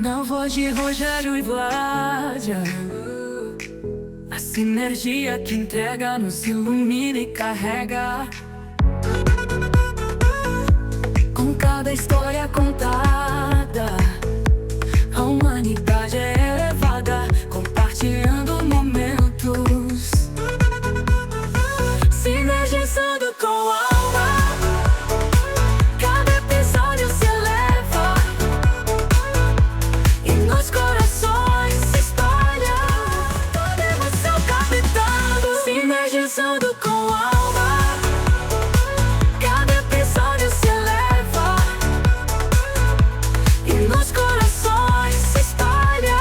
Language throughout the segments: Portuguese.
Na voz de Rogério e Vládia, a sinergia que entrega nos ilumina e carrega. Com cada história contada, a humanidade é elevada, compartilhando momentos, sinergizando com a alma. Cada episódio se eleva e nos corações se espalha. Toda emoção captando, sinergizando com a alma. Cada episódio se eleva e nos corações se espalha.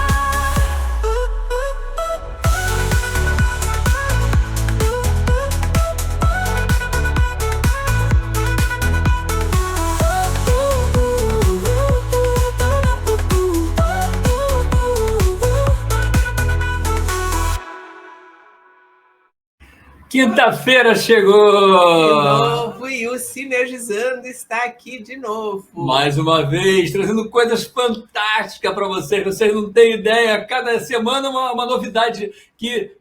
Quinta-feira chegou! De novo, e o Sinergizando está aqui de novo. Mais uma vez, trazendo coisas fantásticas para vocês. Vocês não têm ideia. Cada semana uma novidade que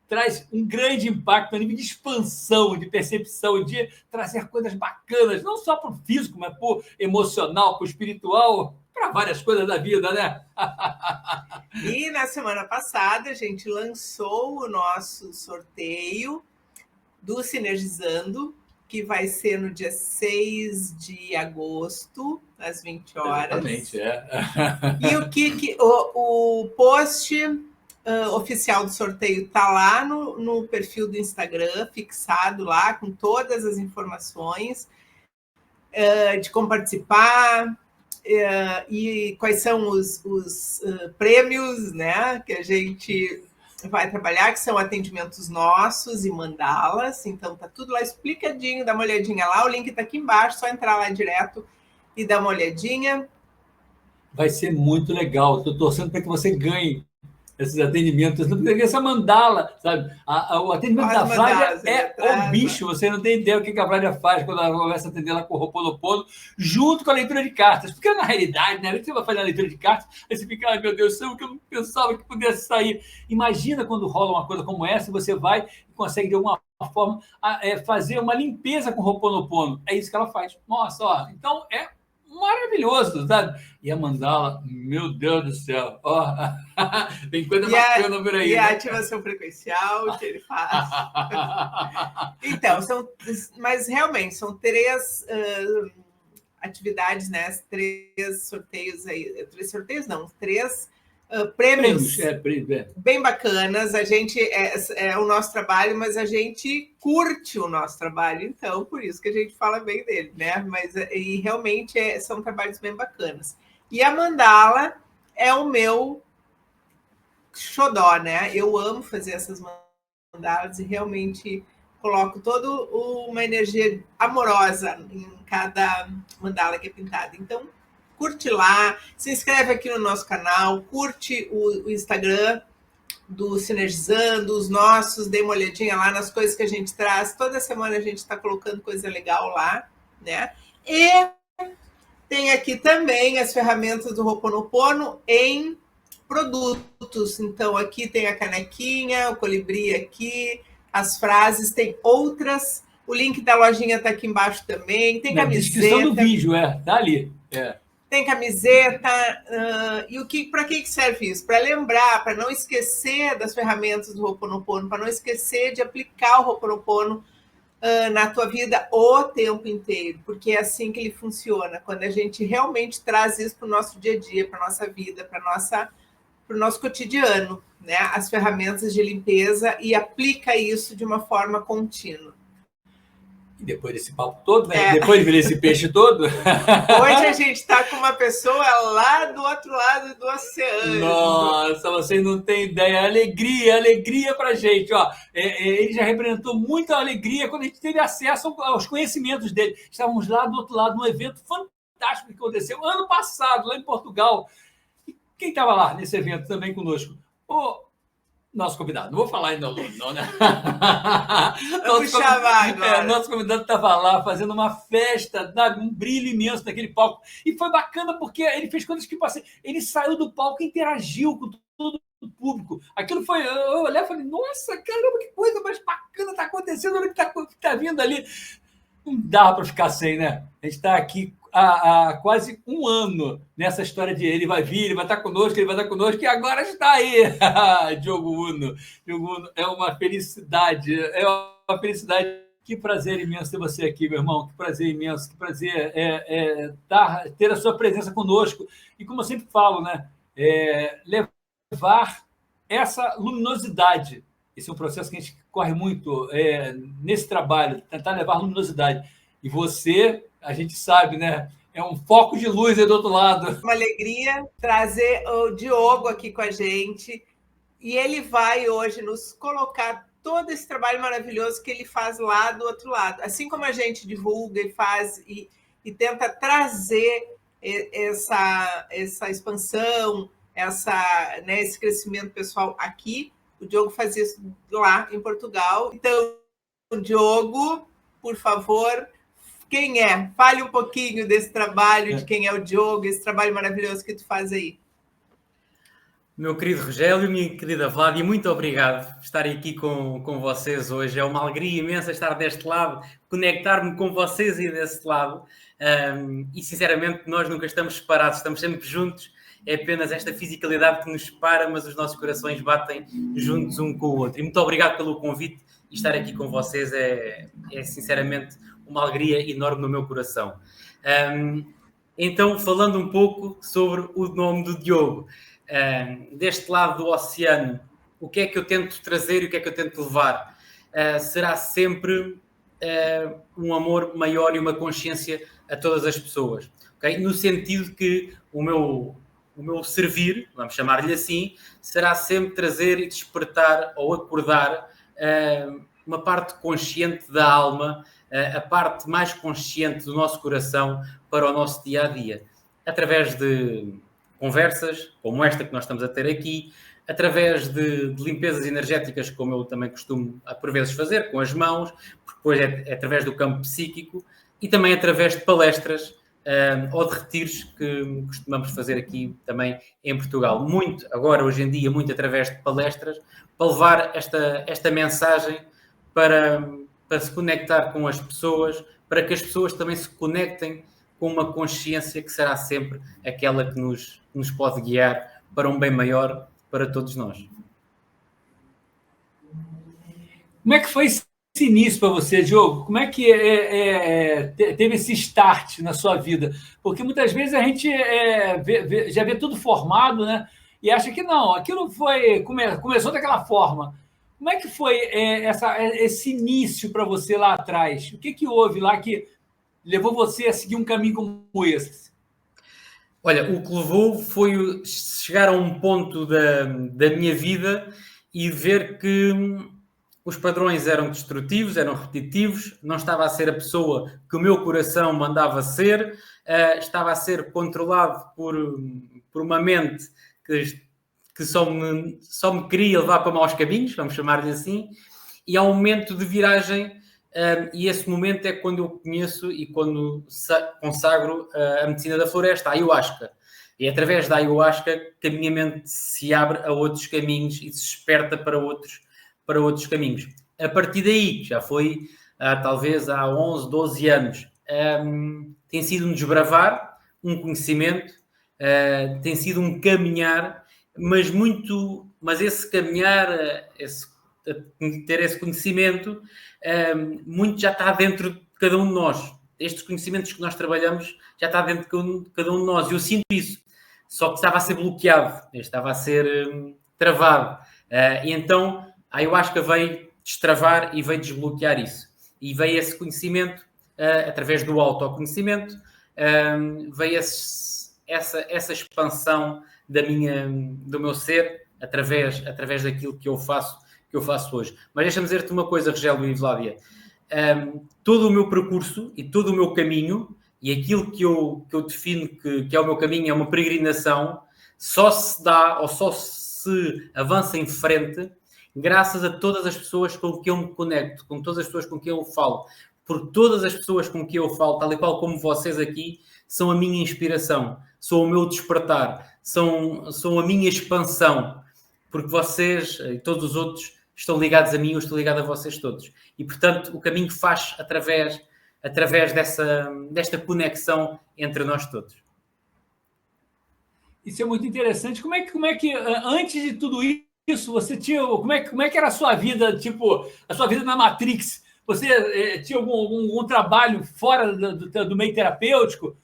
traz um grande impacto a nível de expansão, de percepção, de trazer coisas bacanas, não só para o físico, mas para o emocional, para o espiritual, para várias coisas da vida, né? E na semana passada a gente lançou o nosso sorteio do Sinergizando, que vai ser no dia 6 de agosto, às 20 horas. Exatamente, é. E o post oficial do sorteio está lá no perfil do Instagram, fixado lá, com todas as informações de como participar e quais são os prêmios, né, que a gente vai trabalhar, que são atendimentos nossos e mandalas. Então tá tudo lá explicadinho, dá uma olhadinha lá, o link tá aqui embaixo, só entrar lá direto e dar uma olhadinha. Vai ser muito legal. Estou torcendo para que você ganhe esses atendimentos. Não precisa ver essa mandala, sabe? O atendimento da Flávia é o bicho. Você não tem ideia o que a Flávia faz quando ela começa a atender lá com o Ho'oponopono, junto com a leitura de cartas. Porque, na realidade, né, você vai fazer a leitura de cartas, aí você fica, ai meu Deus, é o que eu não pensava que pudesse sair. Imagina quando rola uma coisa como essa, você vai e consegue, de alguma forma, fazer uma limpeza com o Ho'oponopono. É isso que ela faz. Nossa, ó. Então, é maravilhoso, sabe? E a mandala, meu Deus do céu, ó, tem coisa bacana por aí. E né? a ativação frequencial que ele faz. Então, mas realmente são 3 atividades, né? 3 sorteios aí. 3 sorteios não, 3 prêmios bem bacanas. A gente é o nosso trabalho, mas a gente curte o nosso trabalho, então por isso que a gente fala bem dele, né? E realmente são trabalhos bem bacanas. E a mandala é o meu xodó, né? Eu amo fazer essas mandalas e realmente coloco toda uma energia amorosa em cada mandala que é pintada. Então curte lá, se inscreve aqui no nosso canal, curte o Instagram do Sinergizando, os nossos, dê uma olhadinha lá nas coisas que a gente traz. Toda semana a gente está colocando coisa legal lá, né? E tem aqui também as ferramentas do Ho'oponopono em produtos. Então aqui tem a canequinha, o colibri aqui, as frases, tem outras. O link da lojinha está aqui embaixo também. Tem camiseta. Na descrição do vídeo, tá ali. Tem camiseta, e para que serve isso? Para lembrar, para não esquecer das ferramentas do Ho'oponopono, para não esquecer de aplicar o Ho'oponopono na tua vida o tempo inteiro, porque é assim que ele funciona, quando a gente realmente traz isso para o nosso dia a dia, para a nossa vida, para o nosso cotidiano, né? As ferramentas de limpeza, e aplica isso de uma forma contínua. E depois desse papo todo, né? Depois de ver esse peixe todo. Hoje a gente está com uma pessoa lá do outro lado do oceano. Nossa, vocês não têm ideia. Alegria pra gente. Ó, ele já representou muita alegria quando a gente teve acesso aos conhecimentos dele. Estávamos lá do outro lado, num evento fantástico que aconteceu ano passado, lá em Portugal. E quem estava lá nesse evento também conosco? nosso convidado, não vou falar ainda não, né? Vamos chamar agora. Nosso convidado estava lá fazendo uma festa, um brilho imenso naquele palco. E foi bacana porque ele fez coisas que passei. Ele saiu do palco e interagiu com todo o público. Aquilo foi. Eu olhei e falei, nossa, caramba, que coisa mais bacana está acontecendo, olha o que está vindo ali. Não dá para ficar sem, né? A gente está aqui há quase um ano nessa história de ele vai vir, ele vai estar conosco, e agora está aí. Diogo Uno. Diogo Uno, é uma felicidade. Que prazer imenso ter você aqui, meu irmão. Que prazer imenso, que prazer ter a sua presença conosco. E como eu sempre falo, né? Levar essa luminosidade. Esse é um processo que a gente corre muito nesse trabalho, tentar levar luminosidade. E você, a gente sabe, né? É um foco de luz aí do outro lado. Uma alegria trazer o Diogo aqui com a gente. E ele vai hoje nos colocar todo esse trabalho maravilhoso que ele faz lá do outro lado. Assim como a gente divulga e faz e tenta trazer essa expansão, esse crescimento pessoal aqui, o Diogo faz isso lá em Portugal. Então, Diogo, por favor, quem é? Fale um pouquinho desse trabalho, de quem é o Diogo, esse trabalho maravilhoso que tu faz aí. Meu querido Rogério, minha querida Vládia, muito obrigado por estar aqui com vocês hoje. É uma alegria imensa estar deste lado, conectar-me com vocês e desse lado. E, sinceramente, nós nunca estamos separados, estamos sempre juntos. É apenas esta fisicalidade que nos separa, mas os nossos corações batem juntos um com o outro. E muito obrigado pelo convite e estar aqui com vocês é sinceramente uma alegria enorme no meu coração. Então, falando um pouco sobre o nome do Diogo. Deste lado do oceano, o que é que eu tento trazer e o que é que eu tento levar? Será sempre um amor maior e uma consciência a todas as pessoas. Okay? No sentido que o meu servir, vamos chamar-lhe assim, será sempre trazer e despertar ou acordar uma parte consciente da alma, a parte mais consciente do nosso coração para o nosso dia-a-dia. Através de conversas como esta que nós estamos a ter aqui, através de limpezas energéticas, como eu também costumo, por vezes, fazer, com as mãos, depois é através do campo psíquico e também através de palestras ou de retiros que costumamos fazer aqui também em Portugal. Muito, agora, hoje em dia, muito através de palestras, para levar esta mensagem para se conectar com as pessoas, para que as pessoas também se conectem com uma consciência que será sempre aquela que nos pode guiar para um bem maior para todos nós. Como é que foi esse início para você, Diogo? Como é que teve esse start na sua vida? Porque muitas vezes a gente já vê tudo formado, né? E acha que não, aquilo começou daquela forma. Como é que foi esse início para você lá atrás? O que houve lá que levou você a seguir um caminho como esse? Olha, o que levou foi chegar a um ponto da minha vida e ver que os padrões eram destrutivos, eram repetitivos, não estava a ser a pessoa que o meu coração mandava ser, estava a ser controlado por uma mente que só me queria levar para maus caminhos, vamos chamar-lhe assim, e há um momento de viragem. E esse momento é quando eu conheço e quando consagro a medicina da floresta, a ayahuasca. E é através da ayahuasca que a minha mente se abre a outros caminhos e se desperta para outros caminhos. A partir daí, já foi talvez há 11, 12 anos, tem sido um desbravar, um conhecimento, tem sido um caminhar, mas esse caminhar, ter esse conhecimento, muito já está dentro de cada um de nós. Estes conhecimentos que nós trabalhamos já está dentro de cada um de nós. Eu sinto isso. Só que estava a ser bloqueado, estava a ser travado. E então a ayahuasca veio destravar e veio desbloquear isso. E veio esse conhecimento, através do autoconhecimento, veio essa expansão do meu ser, através daquilo que eu faço hoje. Mas deixa-me dizer-te uma coisa, Rogério e Vládia. Todo o meu percurso e todo o meu caminho, e aquilo que eu defino que é o meu caminho, é uma peregrinação, só se dá ou só se avança em frente graças a todas as pessoas com que eu me conecto, com todas as pessoas com que eu falo, porque todas as pessoas com que eu falo, tal e qual como vocês aqui, são a minha inspiração, são o meu despertar, são a minha expansão, porque vocês e todos os outros estão ligados a mim, eu estou ligado a vocês todos. E, portanto, o caminho faz através desta conexão entre nós todos. Isso é muito interessante. Como é que antes de tudo isso, você tinha... Como é que era a sua vida, tipo, a sua vida na Matrix? Você tinha algum trabalho fora do meio terapêutico?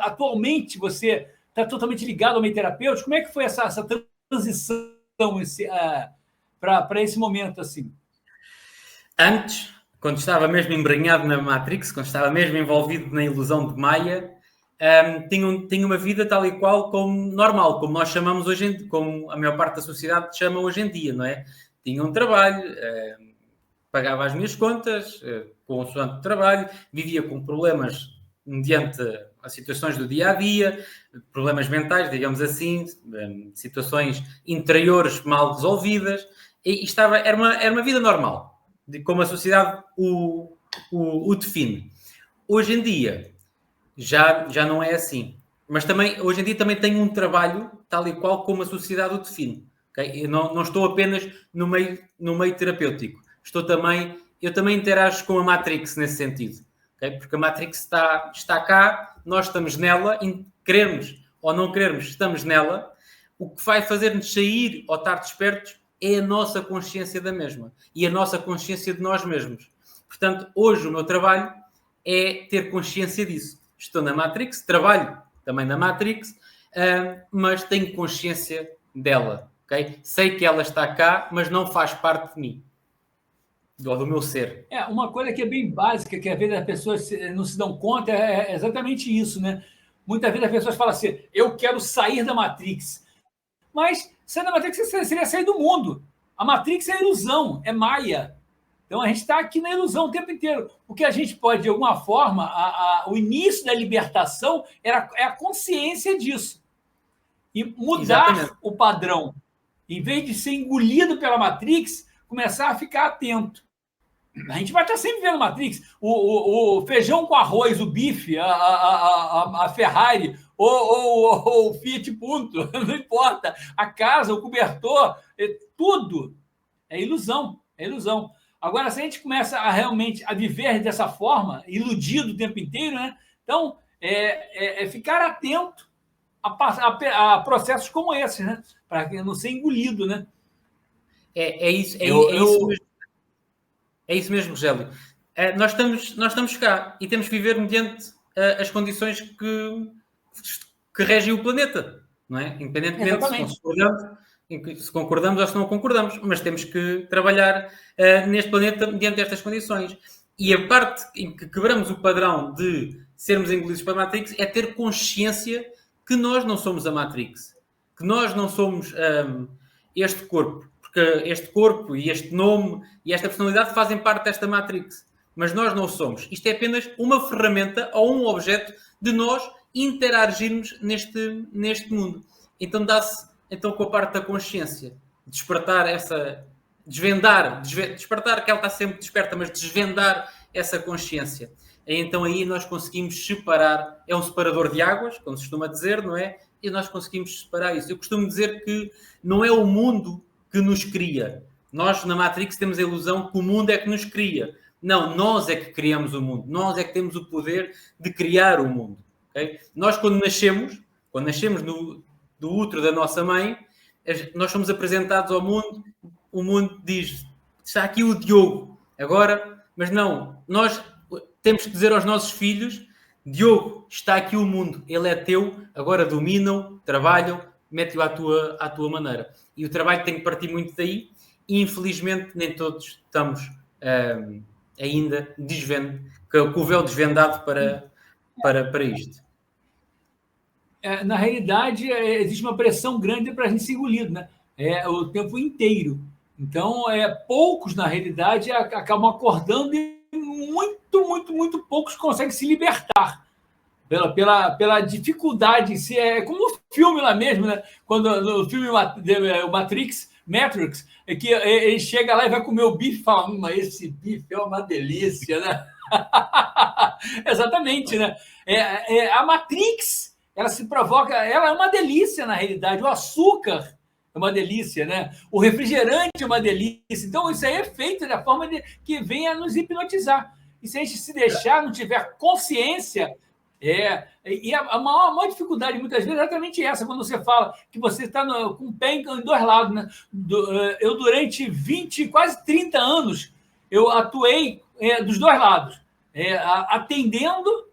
Atualmente, você está totalmente ligado ao meio terapêutico? Como é que foi essa transição para esse momento, assim? Antes, quando estava mesmo embranhado na Matrix, quando estava mesmo envolvido na ilusão de Maia, tinha uma vida tal e qual como normal, como nós chamamos hoje em dia, como a maior parte da sociedade chama hoje em dia, não é? Tinha um trabalho, pagava as minhas contas, consoante o trabalho, vivia com problemas mediante as situações do dia-a-dia, problemas mentais, digamos assim, situações interiores mal resolvidas, e era uma vida normal, de como a sociedade o define. Hoje em dia, já não é assim. Mas também, hoje em dia também tenho um trabalho tal e qual como a sociedade o define. Okay? Eu não estou apenas no meio terapêutico. Eu também interajo com a Matrix nesse sentido. Okay? Porque a Matrix está cá, nós estamos nela, queremos ou não queremos, estamos nela. O que vai fazer-nos sair ou estar despertos é a nossa consciência da mesma e a nossa consciência de nós mesmos. Portanto, hoje o meu trabalho é ter consciência disso. Estou na Matrix, trabalho também na Matrix, mas tenho consciência dela. Okay? Sei que ela está cá, mas não faz parte de mim, do meu ser. Uma coisa que é bem básica, que às vezes as pessoas não se dão conta, é exatamente isso, né? Muitas vezes as pessoas falam assim, eu quero sair da Matrix. Mas sair da Matrix seria sair do mundo. A Matrix é ilusão, é Maia. Então, a gente está aqui na ilusão o tempo inteiro. O que a gente pode, de alguma forma, o início da libertação é a consciência disso. E mudar Exatamente. O padrão. Em vez de ser engolido pela Matrix, começar a ficar atento. A gente vai estar sempre vendo Matrix. O feijão com arroz, o bife, a Ferrari, ou o Fiat Punto, não importa. A casa, o cobertor, tudo é ilusão. É ilusão. Agora, se a gente começa realmente a viver dessa forma, iludido o tempo inteiro, né? Então, ficar atento a processos como esses, né? Para não ser engolido, né? É isso mesmo, Rogério. Nós estamos cá e temos que viver mediante as condições que regem o planeta, não é? Independentemente se concordamos ou se não concordamos, mas temos que trabalhar neste planeta mediante estas condições. E a parte em que quebramos o padrão de sermos engolidos pela Matrix é ter consciência que nós não somos a Matrix, que nós não somos este corpo, porque este corpo e este nome e esta personalidade fazem parte desta Matrix, mas nós não somos. Isto é apenas uma ferramenta ou um objeto de nós interagirmos neste mundo. Então dá-se com a parte da consciência, despertar despertar que ela está sempre desperta, mas desvendar essa consciência. Então aí nós conseguimos separar, é um separador de águas, como se costuma dizer, não é? E nós conseguimos separar isso. Eu costumo dizer que não é o mundo que nos cria. Nós, na Matrix, temos a ilusão que o mundo é que nos cria. Não, nós é que criamos o mundo. Nós é que temos o poder de criar o mundo. Okay? Nós, quando nascemos do útero da nossa mãe, nós somos apresentados ao mundo, o mundo diz, está aqui o Diogo, agora, mas não, nós temos que dizer aos nossos filhos, Diogo, está aqui o mundo, ele é teu, agora domina-o, trabalham, mete-o à tua maneira. E o trabalho tem que partir muito daí, e infelizmente nem todos estamos ainda com o véu desvendado para isto. Na realidade, existe uma pressão grande para a gente ser engolido, né? O tempo inteiro. Então, poucos, na realidade, acabam acordando e muito poucos conseguem se libertar pela dificuldade em si. É como no filme lá mesmo, né? Quando no filme o Matrix, Matrix, é que ele chega lá e vai comer o bife e fala, mas esse bife é uma delícia, né? Exatamente, né? A Matrix, ela se provoca, ela é uma delícia na realidade, o açúcar é uma delícia, né? O refrigerante é uma delícia. Então, isso aí é feito da forma que vem a nos hipnotizar. E se a gente se deixar, não tiver consciência, e a maior dificuldade, muitas vezes, é exatamente essa, quando você fala que você está com o pé em dois lados. Né? Eu, durante 20, quase 30 anos, eu atuei dos dois lados, atendendo,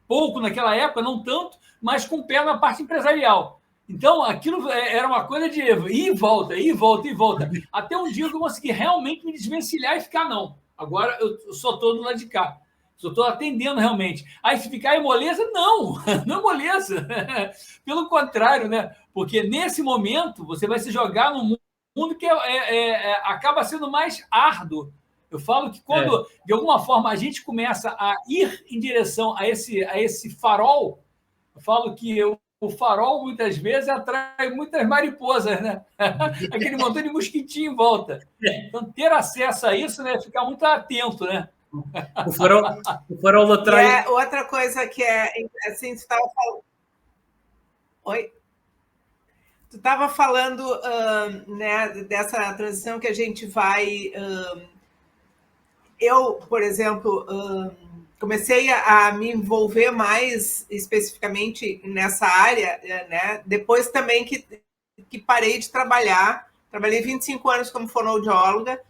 pouco naquela época, não tanto, mas com o pé na parte empresarial. Então, aquilo era uma coisa de ir e volta, ir e volta, ir e volta. Até um dia que eu consegui realmente me desvencilhar e ficar, não. Agora eu só estou do lado de cá. Só estou atendendo realmente. Aí, se ficar em moleza, não. Não é moleza. Pelo contrário, né? Porque nesse momento, você vai se jogar num mundo que acaba sendo mais árduo. Eu falo que quando, de alguma forma, a gente começa a ir em direção a esse farol, eu falo que o farol, muitas vezes, atrai muitas mariposas, né? Aquele montão de mosquitinho em volta. Então, ter acesso a isso, né? Ficar muito atento, né? O farol atrai... outra coisa que assim, tu estava falando... Oi? Tu estava falando né, dessa transição que a gente vai... Eu, por exemplo... comecei a me envolver mais especificamente nessa área, né? Depois também que parei de trabalhar. Trabalhei 25 anos como fonoaudióloga,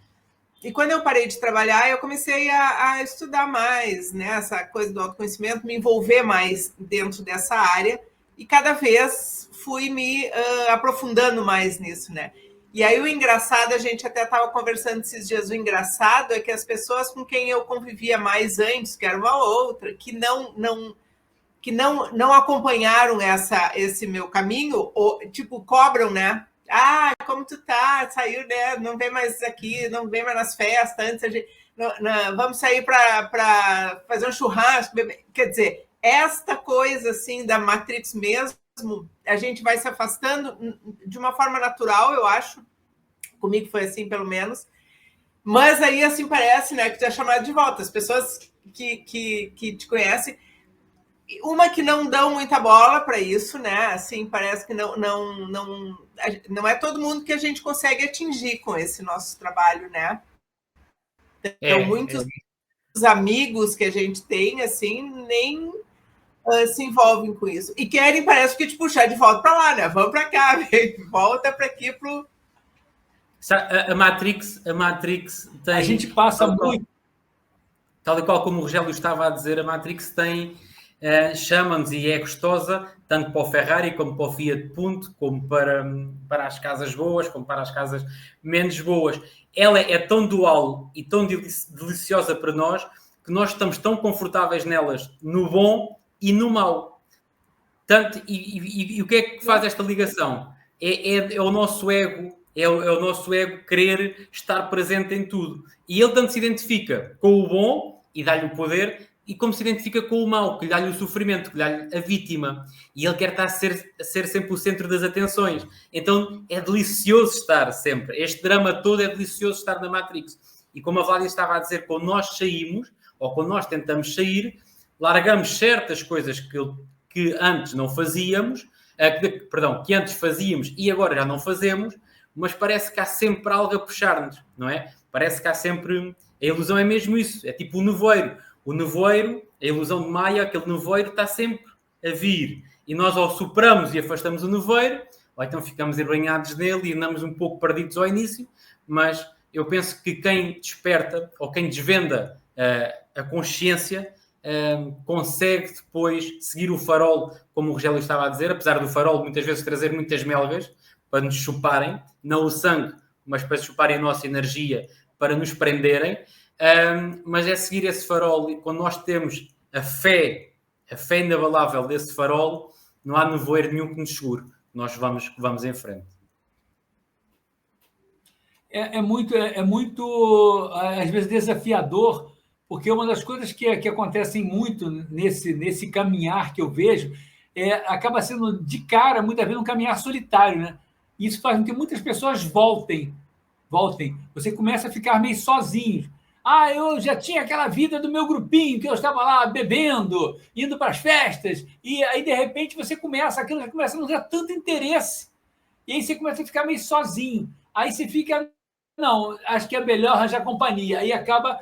e quando eu parei de trabalhar, eu comecei a estudar mais, né? Essa coisa do autoconhecimento, me envolver mais dentro dessa área, e cada vez fui me aprofundando mais nisso, né? E aí o engraçado, a gente até estava conversando esses dias, o engraçado é que as pessoas com quem eu convivia mais antes, que era uma outra, que não acompanharam esse meu caminho, ou, tipo, cobram, né? Ah, como tu tá? Saiu, né? Não vem mais aqui, não vem mais nas festas, antes a gente... vamos sair para fazer um churrasco. Quer dizer, esta coisa assim da Matrix mesmo, a gente vai se afastando de uma forma natural, eu acho. Comigo foi assim, pelo menos. Mas aí, assim, parece, né, que tu é chamado de volta. As pessoas que te conhecem, uma que não dão muita bola para isso, né? Assim, parece que não é todo mundo que a gente consegue atingir com esse nosso trabalho, né? Então, muitos amigos que a gente tem, assim, nem... se envolvem com isso. E querem, parece que, te puxar de volta para lá, né? Vamos para cá, volta para aqui pro... A Matrix tem... A gente passa muito... Tal e qual como o Rogério estava a dizer, a Matrix tem... chama-nos e é gostosa, tanto para o Ferrari, como para o Fiat Punto, como para as casas boas, como para as casas menos boas. Ela é tão dual e tão deliciosa para nós, que nós estamos tão confortáveis nelas, no bom e no mau. Tanto, e o que é que faz esta ligação? É o nosso ego, é o nosso ego querer estar presente em tudo. E ele tanto se identifica com o bom e dá-lhe o poder, e como se identifica com o mau, que lhe dá-lhe o sofrimento, que lhe dá-lhe a vítima. E ele quer estar a ser sempre o centro das atenções. Então é delicioso estar sempre. Este drama todo é delicioso estar na Matrix. E como a Vládia estava a dizer, quando nós saímos, ou quando nós tentamos sair, largamos certas coisas que antes não fazíamos, que antes fazíamos e agora já não fazemos, mas parece que há sempre algo a puxar-nos, não é? Parece que há sempre... A ilusão é mesmo isso, é tipo o nevoeiro. O nevoeiro, a ilusão de Maia, aquele nevoeiro está sempre a vir. E nós ou superamos e afastamos o nevoeiro, ou então ficamos embanhados nele e andamos um pouco perdidos ao início, mas eu penso que quem desperta, ou quem desvenda a consciência, consegue depois seguir o farol, como o Rogério estava a dizer, apesar do farol muitas vezes trazer muitas melgas para nos chuparem, não o sangue, mas para chuparem a nossa energia, para nos prenderem, mas é seguir esse farol, e quando nós temos a fé inabalável desse farol, não há nevoeiro nenhum que nos segure, nós vamos em frente. É muito, às vezes, desafiador, porque uma das coisas que acontecem muito nesse caminhar que eu vejo acaba sendo, de cara, muitas vezes, um caminhar solitário, né? E isso faz com que muitas pessoas voltem. Você começa a ficar meio sozinho. Eu já tinha aquela vida do meu grupinho, que eu estava lá bebendo, indo para as festas, e aí, de repente, aquilo já começa a não dar tanto interesse. E aí você começa a ficar meio sozinho. Aí você fica, não, acho que é melhor arranjar companhia. Aí acaba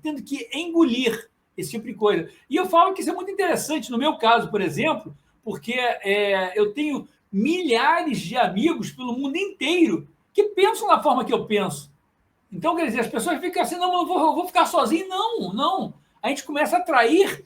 tendo que engolir esse tipo de coisa. E eu falo que isso é muito interessante, no meu caso, por exemplo, porque eu tenho milhares de amigos pelo mundo inteiro que pensam da forma que eu penso. Então, quer dizer, as pessoas ficam assim, não, eu vou ficar sozinho. Não. A gente começa a atrair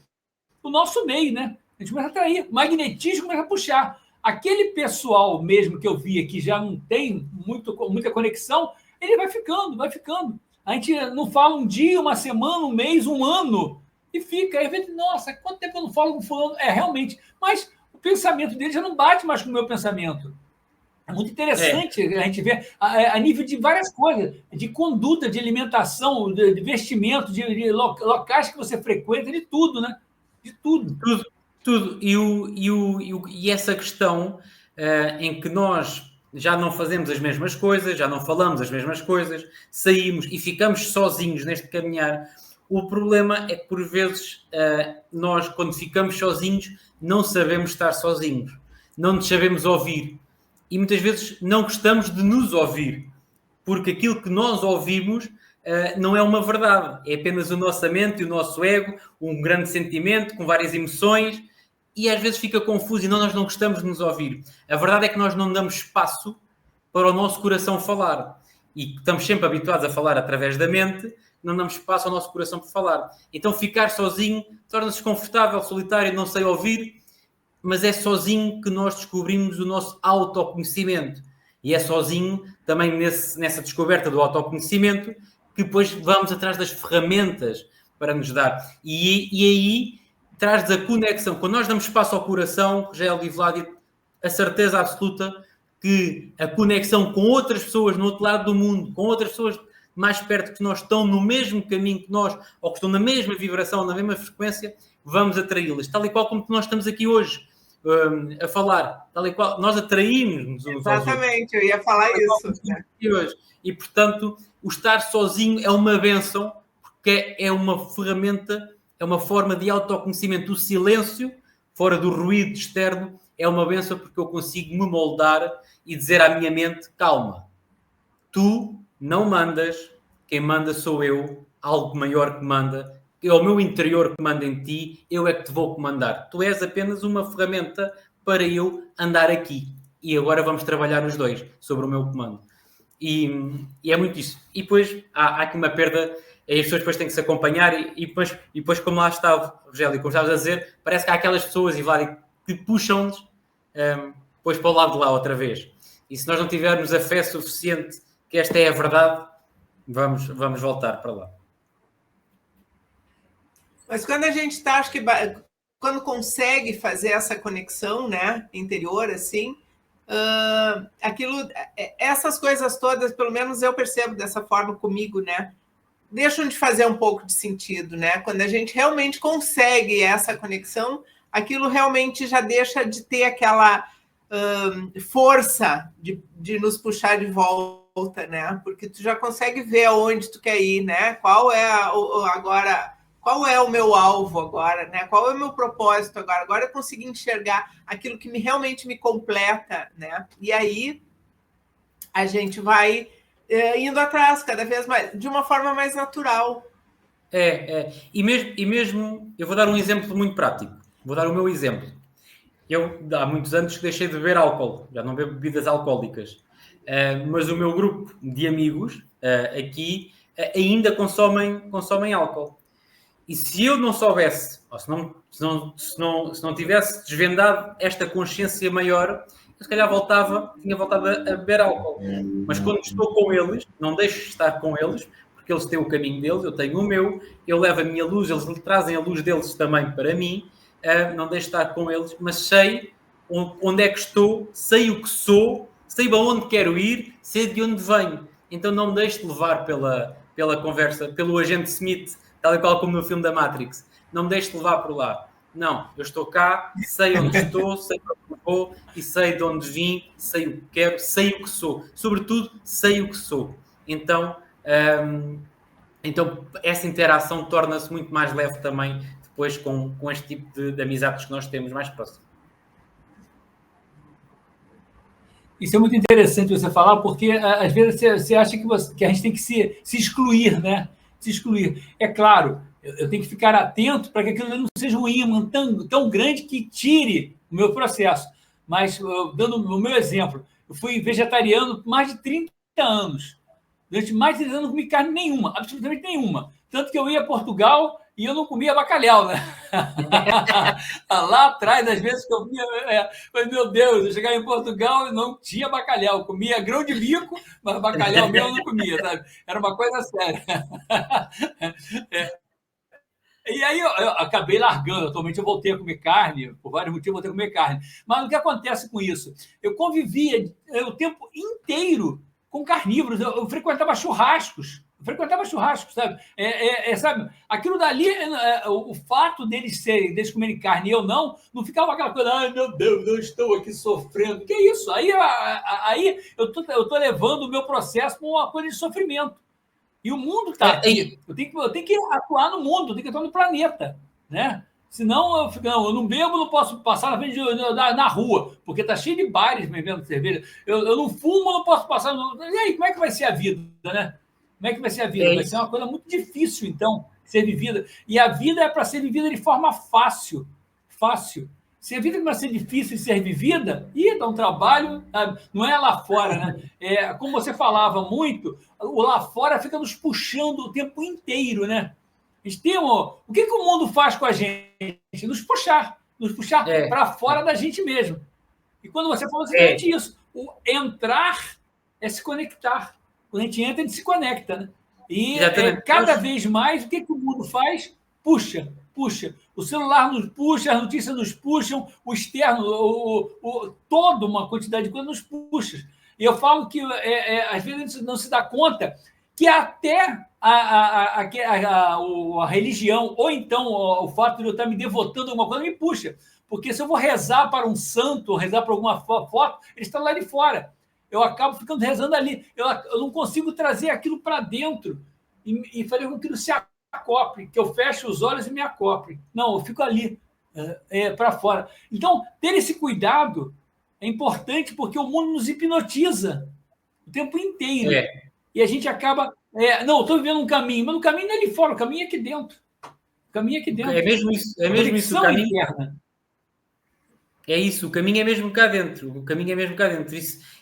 o nosso meio, né? A gente começa a atrair. O magnetismo começa a puxar. Aquele pessoal mesmo que eu via que já não tem muita conexão, ele vai ficando. A gente não fala um dia, uma semana, um mês, um ano, e fica. Aí, nossa, quanto tempo eu não falo com fulano? Realmente. Mas o pensamento dele já não bate mais com o meu pensamento. É muito interessante a gente ver a nível de várias coisas, de conduta, de alimentação, de vestimento, de locais que você frequenta, de tudo, né? De tudo. Tudo. E essa questão em que nós já não fazemos as mesmas coisas, já não falamos as mesmas coisas, saímos e ficamos sozinhos neste caminhar. O problema é que, por vezes, nós, quando ficamos sozinhos, não sabemos estar sozinhos, não nos sabemos ouvir. E muitas vezes não gostamos de nos ouvir, porque aquilo que nós ouvimos não é uma verdade, é apenas a nossa mente e o nosso ego, um grande sentimento com várias emoções, e às vezes fica confuso e nós não gostamos de nos ouvir. A verdade é que nós não damos espaço para o nosso coração falar, e estamos sempre habituados a falar através da mente, não damos espaço ao nosso coração para falar. Então ficar sozinho torna-se desconfortável, solitário, não sei ouvir, mas é sozinho que nós descobrimos o nosso autoconhecimento. E é sozinho, também nessa descoberta do autoconhecimento, que depois vamos atrás das ferramentas para nos dar. E aí traz a conexão. Quando nós damos espaço ao coração, Rogério e Vládio, a certeza absoluta que a conexão com outras pessoas no outro lado do mundo, com outras pessoas mais perto que nós, estão no mesmo caminho que nós, ou que estão na mesma vibração, na mesma frequência, vamos atraí-las. Tal e qual como nós estamos aqui hoje a falar, tal e qual, nós atraímos-nos uns aos outros. Exatamente, eu ia falar isso. Né? E, portanto, o estar sozinho é uma bênção, porque é uma ferramenta, é uma forma de autoconhecimento. O silêncio, fora do ruído externo, é uma bênção porque eu consigo me moldar e dizer à minha mente, calma, tu não mandas, quem manda sou eu, algo maior que manda, é o meu interior que manda em ti, eu é que te vou comandar. Tu és apenas uma ferramenta para eu andar aqui. E agora vamos trabalhar os dois sobre o meu comando. E é muito isso. E depois há aqui uma perda, as pessoas depois têm que se acompanhar e depois como lá estava, Rogério, como estavas a dizer, parece que há aquelas pessoas, Vládio, que puxam-nos depois para o lado de lá outra vez. E se nós não tivermos a fé suficiente que esta é a verdade, vamos voltar para lá. Mas quando a gente está, acho que quando consegue fazer essa conexão, né, interior, assim, essas coisas todas, pelo menos eu percebo dessa forma comigo, né, deixam de fazer um pouco de sentido, né? Quando a gente realmente consegue essa conexão, aquilo realmente já deixa de ter aquela força de nos puxar de volta, né? Porque tu já consegue ver aonde tu quer ir, né? Qual é o meu alvo agora, né? Qual é o meu propósito agora? Agora eu consegui enxergar aquilo que realmente me completa, né? E aí a gente vai indo atrás cada vez mais, de uma forma mais natural. E mesmo, eu vou dar um exemplo muito prático. Vou dar o meu exemplo. Eu, há muitos anos que deixei de beber álcool, já não bebo bebidas alcoólicas. Mas o meu grupo de amigos aqui ainda consomem álcool. E se eu não soubesse, ou se não tivesse desvendado esta consciência maior, eu se calhar tinha voltado a beber álcool. Mas quando estou com eles, não deixo de estar com eles, porque eles têm o caminho deles, eu tenho o meu, eu levo a minha luz, eles trazem a luz deles também para mim, não deixo de estar com eles, mas sei onde é que estou, sei o que sou, sei para onde quero ir, sei de onde venho. Então não me deixo de levar pela conversa, pelo agente Smith, tal e qual como no filme da Matrix. Não me deixo de levar por lá. Não, eu estou cá, sei onde estou, sei para onde vou e sei de onde vim, sei o que quero, sei o que sou. Sobretudo, sei o que sou. Então essa interação torna-se muito mais leve também depois com este tipo de amizades que nós temos mais próximos. Isso é muito interessante você falar, porque às vezes você acha que a gente tem que se excluir, né? Se excluir. É claro, eu tenho que ficar atento para que aquilo não seja um imã tão grande que tire o meu processo. Mas, dando o meu exemplo, eu fui vegetariano por mais de 30 anos. Durante mais de 30 anos não comi carne nenhuma, absolutamente nenhuma. Tanto que eu ia a Portugal e eu não comia bacalhau, né? Lá atrás, às vezes que eu vinha, mas, meu Deus, eu chegava em Portugal e não tinha bacalhau. Eu comia grão de bico, mas bacalhau mesmo eu não comia, sabe? Era uma coisa séria. E aí eu acabei largando. Atualmente eu voltei a comer carne, por vários motivos eu voltei a comer carne. Mas o que acontece com isso? Eu convivia o tempo inteiro com carnívoros. Eu frequentava churrascos, sabe? Sabe? Aquilo dali, o fato deles comerem carne e eu não ficava aquela coisa, ai meu Deus, eu estou aqui sofrendo. Que é isso? Aí eu tô levando o meu processo para uma coisa de sofrimento. E o mundo está aqui. Eu tenho que atuar no mundo, eu tenho que atuar no planeta, né? Senão eu não bebo, não posso passar na frente na rua, porque está cheio de bares bebendo cerveja. Eu não fumo, não posso passar. E aí, como é que vai ser a vida, né? Como é que vai ser a vida? Vai ser uma coisa muito difícil, então, ser vivida. E a vida é para ser vivida de forma fácil. Fácil. Se a vida vai ser difícil de ser vivida, dá um trabalho, sabe? Não é lá fora, né? Como você falava muito, o lá fora fica nos puxando o tempo inteiro, né? A gente tem o que o mundo faz com a gente? Nos puxar para fora da gente mesmo. E quando você falou exatamente isso, o entrar é se conectar. Quando a gente entra, a gente se conecta, né? E cada vez mais, o que o mundo faz? Puxa. O celular nos puxa, as notícias nos puxam, o externo, toda uma quantidade de coisas nos puxa. E eu falo que, às vezes, a gente não se dá conta que até a religião, ou então o fato de eu estar me devotando a alguma coisa, me puxa. Porque se eu vou rezar para um santo, ou rezar para alguma foto, ele está lá de fora. Eu acabo ficando rezando ali. Eu não consigo trazer aquilo para dentro e fazer com que aquilo se acople, que eu feche os olhos e me acople. Não, eu fico ali, para fora. Então, ter esse cuidado é importante porque o mundo nos hipnotiza o tempo inteiro. E a gente acaba... não, estou vivendo um caminho, mas o caminho não é ali fora, o caminho é aqui dentro. É mesmo isso. É mesmo isso. O caminho interna. É isso, o caminho é mesmo cá dentro.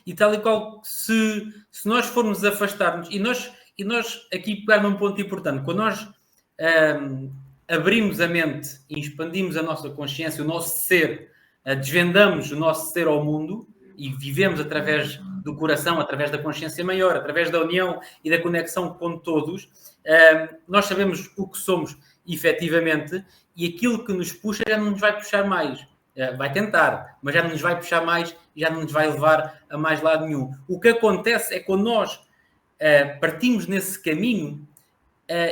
E tal e qual, se nós formos afastar-nos, e nós aqui pegar num ponto importante, quando nós abrimos a mente e expandimos a nossa consciência, o nosso ser, desvendamos o nosso ser ao mundo e vivemos através do coração, através da consciência maior, através da união e da conexão com todos, nós sabemos o que somos efetivamente e aquilo que nos puxa já não nos vai puxar mais. Vai tentar, mas já não nos vai puxar mais e já não nos vai levar a mais lado nenhum. O que acontece é quando nós partimos nesse caminho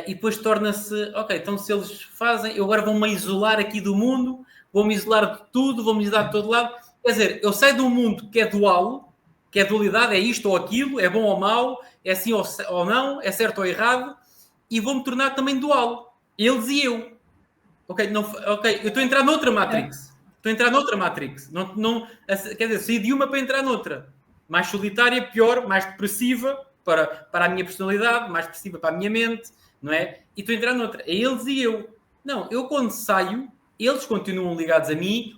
e depois torna-se, ok, então se eles fazem, eu agora vou-me isolar aqui do mundo, vou-me isolar de tudo, vou-me isolar de todo lado. Quer dizer, eu saio de um mundo que é dual, que é dualidade, é isto ou aquilo, é bom ou mau, é sim ou não, é certo ou errado, e vou-me tornar também dual. Eles e eu. Ok, eu estou a entrar noutra Matrix. Quer dizer, saí de uma para entrar noutra. Mais solitária, pior, mais depressiva para a minha personalidade, mais depressiva para a minha mente, não é? E estou a entrar noutra. É eles e eu. Não, eu quando saio, eles continuam ligados a mim.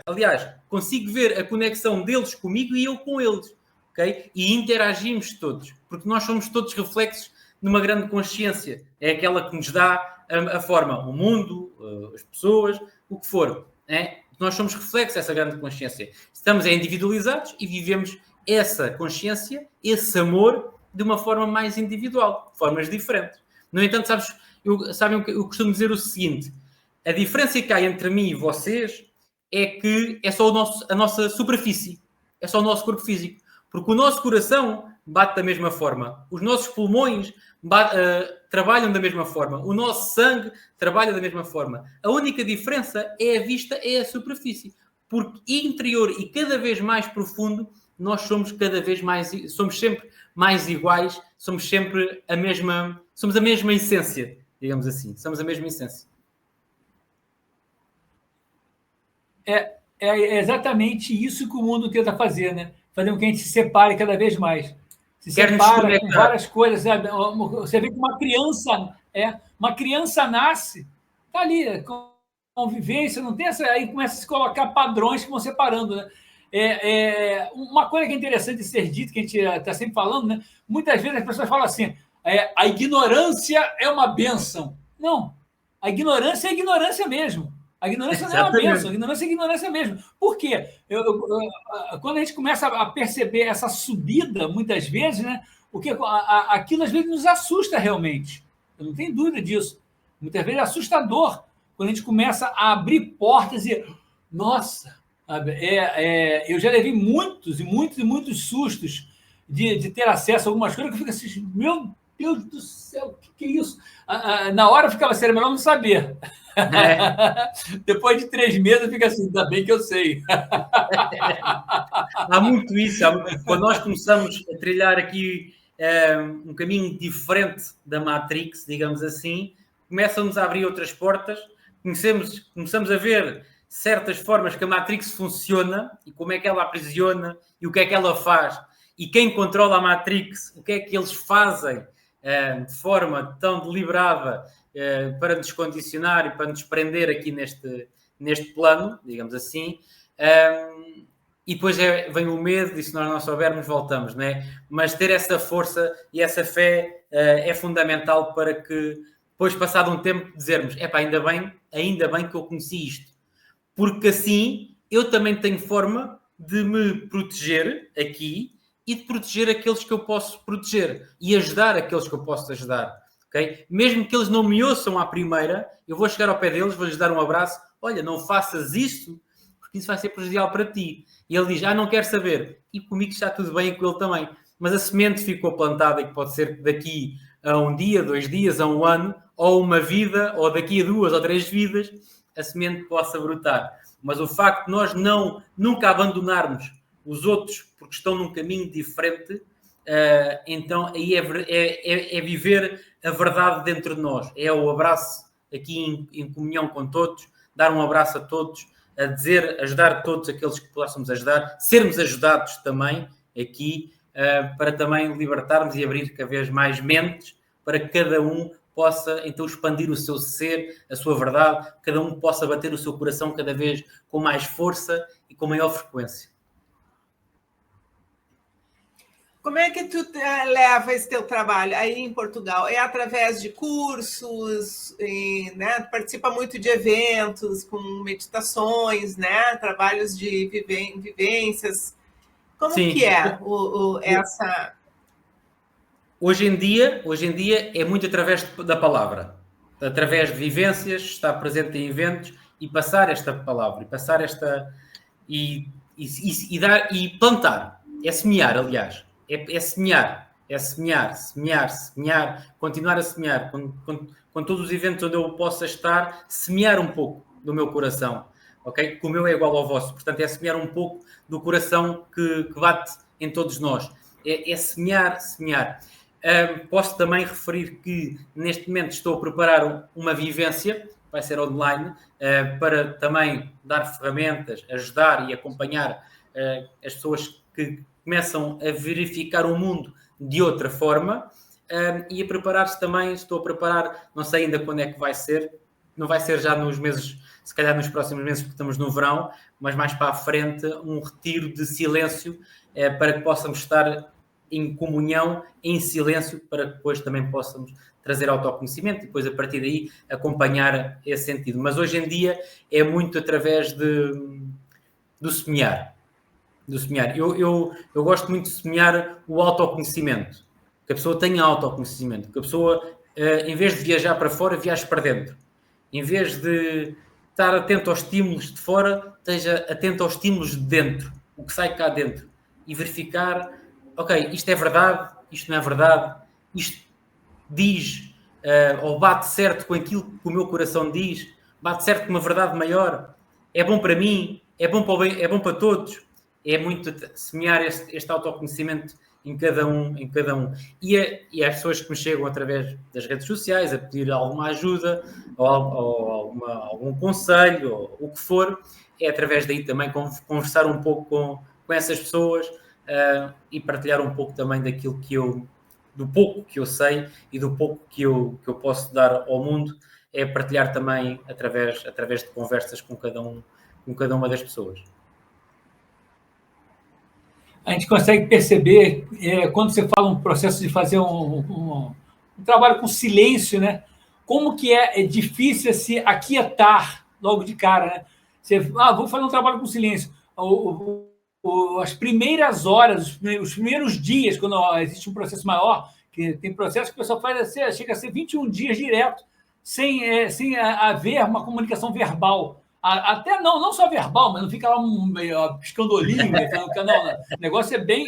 Aliás, consigo ver a conexão deles comigo e eu com eles. Okay? E interagimos todos. Porque nós somos todos reflexos numa grande consciência. É aquela que nos dá a forma, o mundo, as pessoas, o que for. Nós somos reflexos dessa grande consciência. Estamos individualizados e vivemos essa consciência, esse amor, de uma forma mais individual, de formas diferentes. No entanto, eu costumo dizer o seguinte, a diferença que há entre mim e vocês é que é só a nossa superfície, é só o nosso corpo físico. Porque o nosso coração bate da mesma forma, os nossos pulmões trabalham da mesma forma, o nosso sangue trabalha da mesma forma. A única diferença é a vista, é a superfície. porque interior e cada vez mais profundo, nós somos somos sempre mais iguais, somos sempre somos a mesma essência, digamos assim, somos a mesma essência. É exatamente isso que o mundo tenta fazer, né? Fazer com que a gente se separe cada vez mais. Se separa com várias coisas. Sabe? Você vê que uma criança nasce, está ali, com convivência, não tem essa. Aí começa a se colocar padrões que vão separando, né? Uma coisa que é interessante de ser dito, que a gente está sempre falando, né? Muitas vezes as pessoas falam assim: a ignorância é uma bênção. Não, a ignorância é ignorância mesmo. A ignorância não é uma bênção, a ignorância é ignorância mesmo. Por quê? Quando a gente começa a perceber essa subida, muitas vezes, né? Porque aquilo às vezes nos assusta realmente. Eu não tenho dúvida disso. Muitas vezes é assustador quando a gente começa a abrir portas e. Nossa! Eu já levei muitos sustos de ter acesso a algumas coisas que eu fico assim, meu Deus do céu, o que é isso? Na hora eu ficava assim, era melhor não saber. Depois de 3 meses fica assim, ainda bem que eu sei. Há muito isso. Quando nós começamos a trilhar aqui um caminho diferente da Matrix, digamos assim, começam-nos a abrir outras portas, começamos a ver certas formas que a Matrix funciona e como é que ela aprisiona e o que é que ela faz e quem controla a Matrix, o que é que eles fazem de forma tão deliberada para nos condicionar e para nos prender aqui neste plano, digamos assim. E depois vem o medo e se nós não soubermos, voltamos, não é? Mas ter essa força e essa fé é fundamental para que depois, passado um tempo, dizermos, ainda bem que eu conheci isto. Porque assim eu também tenho forma de me proteger aqui e de proteger aqueles que eu posso proteger e ajudar aqueles que eu posso ajudar. Okay? Mesmo que eles não me ouçam à primeira, eu vou chegar ao pé deles, vou-lhes dar um abraço. Olha, não faças isso, porque isso vai ser prejudicial para ti. E ele diz, não quero saber. E comigo está tudo bem e com ele também. Mas a semente ficou plantada e que pode ser daqui a um dia, 2 dias, a um ano, ou uma vida, ou daqui a 2 ou 3 vidas, a semente possa brotar. Mas o facto de nós nunca abandonarmos os outros porque estão num caminho diferente, então aí é viver a verdade dentro de nós. É o abraço aqui em comunhão com todos, dar um abraço a todos, ajudar todos aqueles que possamos ajudar, sermos ajudados também aqui, para também libertarmos e abrir cada vez mais mentes para que cada um possa então expandir o seu ser, a sua verdade, cada um possa bater o seu coração cada vez com mais força e com maior frequência. Como é que tu leva esse teu trabalho aí em Portugal? É através de cursos, né? Tu participa muito de eventos com meditações, né? Trabalhos de vivências. Como Sim. que é essa... Hoje em dia é muito através da palavra, através de vivências, estar presente em eventos e passar esta palavra, e passar esta e dar e plantar, é semear, aliás, é semear, continuar a semear, com todos os eventos onde eu possa estar, semear um pouco do meu coração, ok? Que o meu é igual ao vosso, portanto é semear um pouco do coração que bate em todos nós, é semear. Posso também referir que neste momento estou a preparar uma vivência, vai ser online, para também dar ferramentas, ajudar e acompanhar as pessoas que começam a verificar o mundo de outra forma, e a preparar-se também, estou a preparar, não sei ainda quando é que vai ser, não vai ser já nos meses, se calhar nos próximos meses, porque estamos no verão, mas mais para a frente, um retiro de silêncio, para que possamos estar em comunhão, em silêncio, para que depois também possamos trazer autoconhecimento e depois a partir daí acompanhar esse sentido. Mas hoje em dia é muito através do semear. Eu gosto muito de semear o autoconhecimento, que a pessoa tenha autoconhecimento, que a pessoa, em vez de viajar para fora, viaje para dentro. Em vez de estar atento aos estímulos de fora, esteja atento aos estímulos de dentro, o que sai cá dentro, e verificar... Ok, isto é verdade, isto não é verdade, isto diz ou bate certo com aquilo que o meu coração diz, bate certo com uma verdade maior, é bom para mim, é bom para o bem, é bom para todos. É muito semear este autoconhecimento em cada um. E as pessoas que me chegam através das redes sociais a pedir alguma ajuda ou algum conselho, ou o que for, é através daí também conversar um pouco com essas pessoas e partilhar um pouco também daquilo do pouco que eu sei e do pouco que eu posso dar ao mundo, é partilhar também através de conversas com cada uma das pessoas. A gente consegue perceber, quando você fala um processo de fazer um trabalho com silêncio, né? Como que é difícil se aquietar logo de cara, né? Você, vou fazer um trabalho com silêncio. As primeiras horas, os primeiros dias, quando existe um processo maior, que tem processo que o pessoal faz chega a ser 21 dias direto, sem haver uma comunicação verbal. Até não só verbal, mas não fica lá piscando olhinho, não, o negócio é bem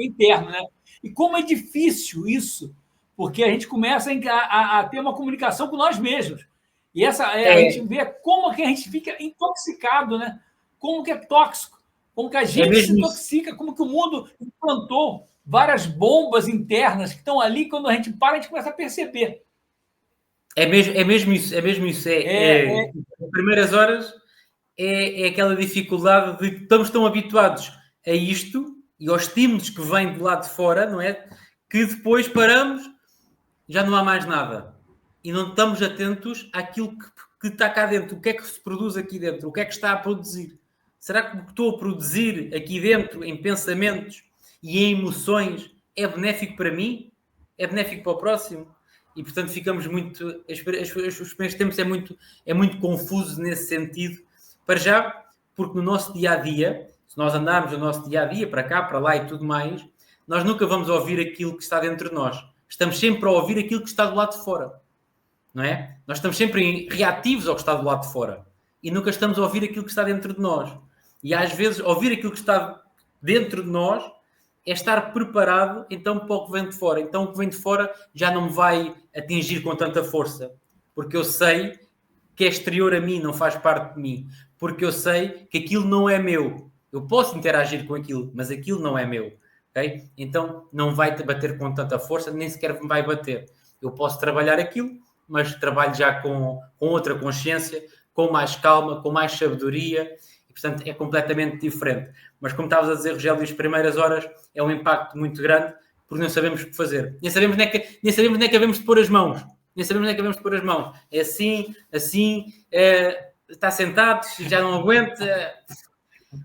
interno, né? E como é difícil isso, porque a gente começa a ter uma comunicação com nós mesmos. E a gente vê como que a gente fica intoxicado, né? Como que é tóxico, como que a gente se intoxica, como que o mundo implantou várias bombas internas que estão ali, quando a gente para, a gente começa a perceber. É mesmo isso. As primeiras horas é aquela dificuldade de que estamos tão habituados a isto e aos estímulos que vêm do lado de fora, não é? Que depois paramos, já não há mais nada. E não estamos atentos àquilo que está cá dentro. O que é que se produz aqui dentro? O que é que está a produzir? Será que o que estou a produzir aqui dentro, em pensamentos e em emoções, é benéfico para mim? É benéfico para o próximo? E, portanto, ficamos muito... Os primeiros tempos é muito confuso nesse sentido. Para já, porque no nosso dia-a-dia, se nós andarmos no nosso dia-a-dia, para cá, para lá e tudo mais, nós nunca vamos ouvir aquilo que está dentro de nós. Estamos sempre a ouvir aquilo que está do lado de fora. Não é? Nós estamos sempre reativos ao que está do lado de fora. E nunca estamos a ouvir aquilo que está dentro de nós. E, às vezes, ouvir aquilo que está dentro de nós é estar preparado, então, para o que vem de fora. Então, o que vem de fora já não me vai atingir com tanta força. Porque eu sei que é exterior a mim, não faz parte de mim. Porque eu sei que aquilo não é meu. Eu posso interagir com aquilo, mas aquilo não é meu. Okay? Então, não vai te bater com tanta força, nem sequer me vai bater. Eu posso trabalhar aquilo, mas trabalho já com outra consciência, com mais calma, com mais sabedoria. E, portanto, é completamente diferente. Mas, como estavas a dizer, Rogério, as primeiras horas é um impacto muito grande, porque não sabemos o que fazer. Nem sabemos nem que devemos de pôr as mãos. É assim, está sentado, já não aguenta.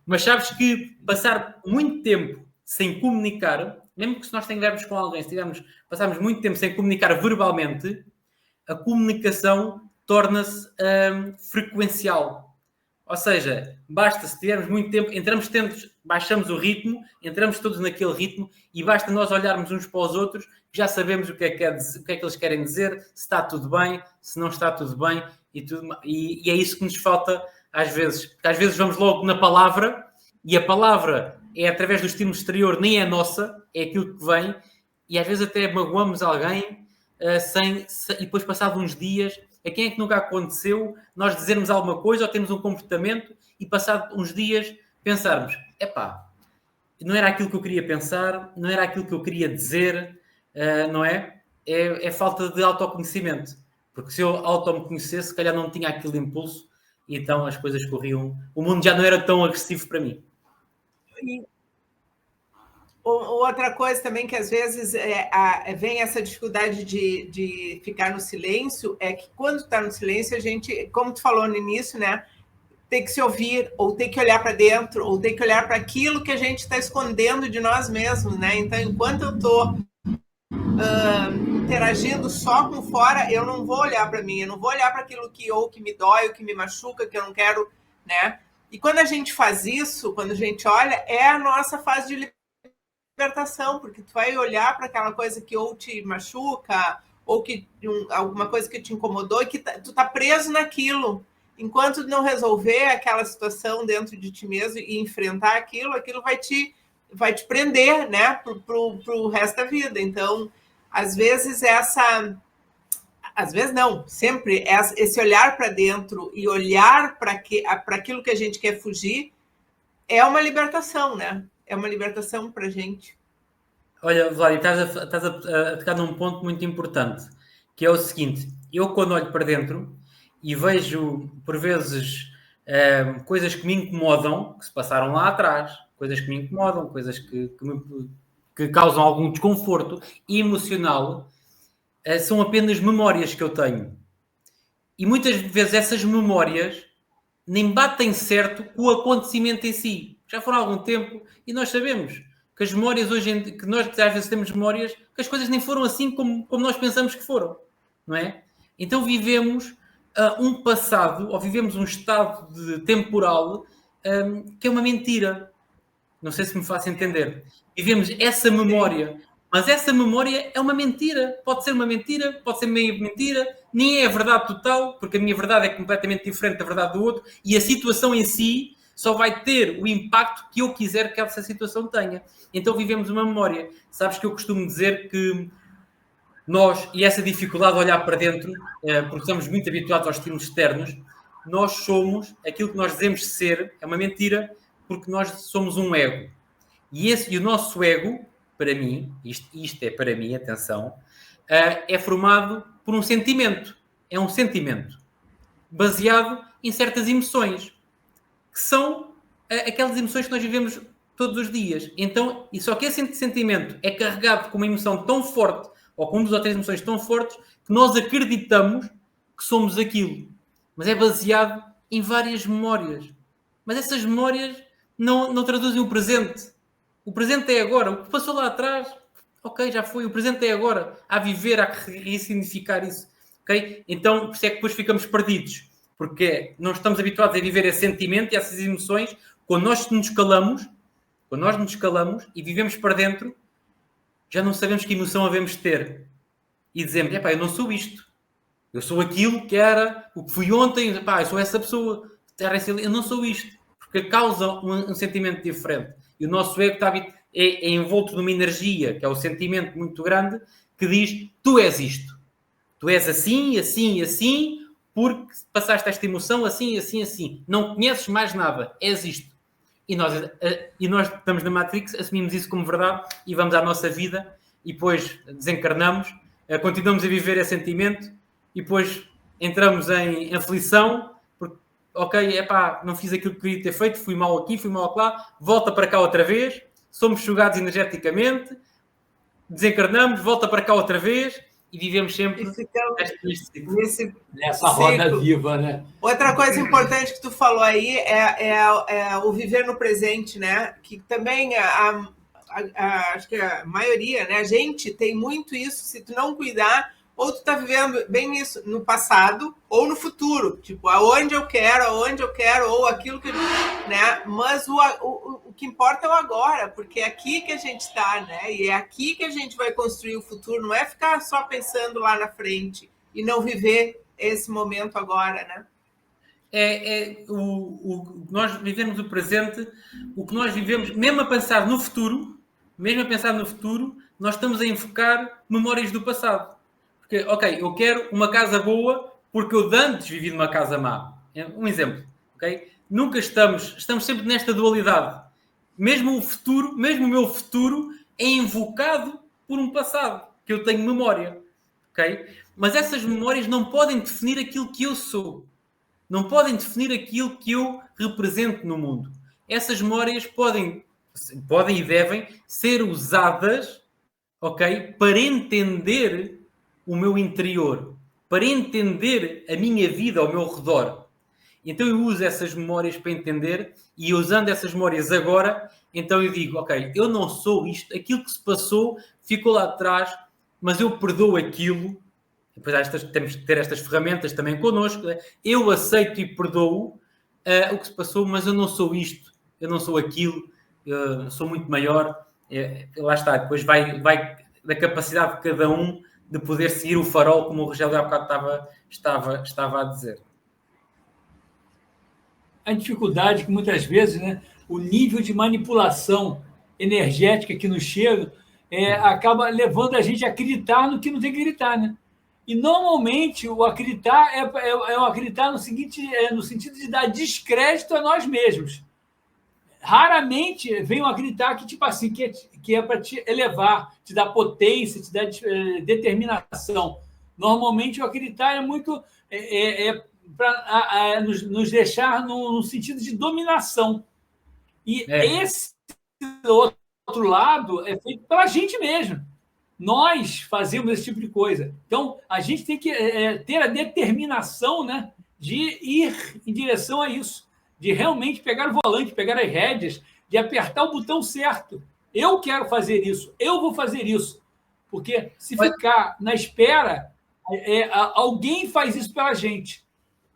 Mas sabes que passar muito tempo sem comunicar, mesmo que se nós estivermos com alguém, passarmos muito tempo sem comunicar verbalmente, a comunicação torna-se frequencial. Ou seja, basta, se tivermos muito tempo, baixamos o ritmo, entramos todos naquele ritmo e basta nós olharmos uns para os outros, já sabemos o que é que eles querem dizer, se está tudo bem, se não está tudo bem, e é isso que nos falta às vezes. Porque às vezes vamos logo na palavra, e a palavra é através do estímulo exterior, nem é nossa, é aquilo que vem, e às vezes até magoamos alguém e depois, passado uns dias, a quem é que nunca aconteceu nós dizermos alguma coisa ou temos um comportamento e passado uns dias pensarmos, não era aquilo que eu queria pensar, não era aquilo que eu queria dizer, não é? É falta de autoconhecimento. Porque se eu auto-me conhecesse, se calhar não tinha aquele impulso e então as coisas corriam. O mundo já não era tão agressivo para mim. E outra coisa também que às vezes vem essa dificuldade de ficar no silêncio, é que quando está no silêncio, a gente, como tu falou no início, né, tem que se ouvir, ou tem que olhar para dentro, ou tem que olhar para aquilo que a gente está escondendo de nós mesmos, né? Então, enquanto eu estou interagindo só com fora, eu não vou olhar para mim, eu não vou olhar para aquilo que me dói, ou que me machuca, que eu não quero, né? E quando a gente faz isso, quando a gente olha, é a nossa fase de libertação, porque tu vai olhar para aquela coisa que ou te machuca, ou que alguma coisa que te incomodou, e que tu tá preso naquilo. Enquanto não resolver aquela situação dentro de ti mesmo e enfrentar aquilo vai te prender, né, pro resto da vida. Então, às vezes não, sempre esse olhar para dentro e olhar para aquilo que a gente quer fugir é uma libertação, né? É uma libertação para a gente. Olha, Vlad, estás a tocar num ponto muito importante, que é o seguinte: eu, quando olho para dentro e vejo, por vezes, coisas que me incomodam, que se passaram lá atrás, coisas que me incomodam, coisas que causam algum desconforto emocional, são apenas memórias que eu tenho. E muitas vezes essas memórias nem batem certo com o acontecimento em si. Já foram há algum tempo e nós sabemos que as memórias hoje, que nós às vezes temos memórias, que as coisas nem foram assim como nós pensamos que foram, não é? Então vivemos um passado, ou vivemos um estado temporal que é uma mentira. Não sei se me faço entender. Vivemos essa memória, mas essa memória é uma mentira. Pode ser uma mentira, pode ser meio mentira, nem é a verdade total, porque a minha verdade é completamente diferente da verdade do outro, e a situação em si só vai ter o impacto que eu quiser que essa situação tenha. Então vivemos uma memória. Sabes que eu costumo dizer que nós, e essa dificuldade de olhar para dentro, porque estamos muito habituados aos estímulos externos, nós somos aquilo que nós dizemos ser, é uma mentira, porque nós somos um ego. E o nosso ego, para mim, isto é para mim, atenção, é formado por um sentimento. É um sentimento baseado em certas emoções, que são aquelas emoções que nós vivemos todos os dias. Então, e só que esse sentimento é carregado com uma emoção tão forte, ou com duas ou três emoções tão fortes, que nós acreditamos que somos aquilo. Mas é baseado em várias memórias. Mas essas memórias não traduzem o presente. O presente é agora. O que passou lá atrás, ok, já foi. O presente é agora. Há a viver, há que ressignificar isso. Okay? Então, por isso é que depois ficamos perdidos. Porque não estamos habituados a viver esse sentimento e essas emoções. Quando nós nos calamos e vivemos para dentro, já não sabemos que emoção havemos de ter. E dizemos, eu não sou isto. Eu sou aquilo que era, o que fui ontem. Eu sou essa pessoa. Eu não sou isto. Porque causa um sentimento diferente. E o nosso ego é envolto numa energia, que é o sentimento muito grande, que diz, tu és isto. Tu és assim, assim, assim, porque passaste esta emoção assim, assim, assim. Não conheces mais nada. És isto. E nós estamos na Matrix, assumimos isso como verdade e vamos à nossa vida e depois desencarnamos, continuamos a viver esse sentimento e depois entramos em aflição, porque, não fiz aquilo que queria ter feito, fui mal aqui, fui mal lá, volta para cá outra vez, somos sugados energeticamente, desencarnamos, volta para cá outra vez e vivemos sempre nessa roda viva, né? Outra coisa importante que tu falou aí é o viver no presente, né? Que também acho que a maioria, né? A gente tem muito isso. Se tu não cuidar, ou tu tá vivendo bem isso no passado ou no futuro, tipo aonde eu quero, ou aquilo que, né? Mas o que importa é o agora, porque é aqui que a gente está, né? E é aqui que a gente vai construir o futuro. Não é ficar só pensando lá na frente e não viver esse momento agora, né? Nós vivemos o presente, o que nós vivemos, mesmo a pensar no futuro, nós estamos a enfocar memórias do passado. Porque, eu quero uma casa boa porque eu de antes vivi numa casa má. Um exemplo, ok? Nunca estamos sempre nesta dualidade. Mesmo o meu futuro é invocado por um passado, que eu tenho memória, ok? Mas essas memórias não podem definir aquilo que eu sou. Não podem definir aquilo que eu represento no mundo. Essas memórias podem e devem ser usadas, ok? Para entender o meu interior, para entender a minha vida ao meu redor. Então eu uso essas memórias para entender e usando essas memórias agora, então eu digo, eu não sou isto, aquilo que se passou ficou lá atrás, mas eu perdoo aquilo. Depois temos que ter estas ferramentas também connosco. Eu aceito e perdoo o que se passou, mas eu não sou isto, eu não sou aquilo, eu sou muito maior. Lá está, depois vai da capacidade de cada um de poder seguir o farol, como o Rogério há bocado estava a dizer. A dificuldade que muitas vezes, né, o nível de manipulação energética que nos chega acaba levando a gente a acreditar no que não tem que acreditar, né? E normalmente o acreditar é o acreditar no sentido de dar descrédito a nós mesmos. raramente venham acreditar que, tipo assim, que é para te elevar, te dar potência, te dar determinação. Normalmente, o acreditar é muito para nos deixar no sentido de dominação. E esse outro lado é feito pela gente mesmo. Nós fazemos esse tipo de coisa. Então, a gente tem que ter a determinação, né, de ir em direção a isso, de realmente pegar o volante, pegar as rédeas, de apertar o botão certo. Eu quero fazer isso, eu vou fazer isso. Porque se ficar na espera, alguém faz isso pela gente.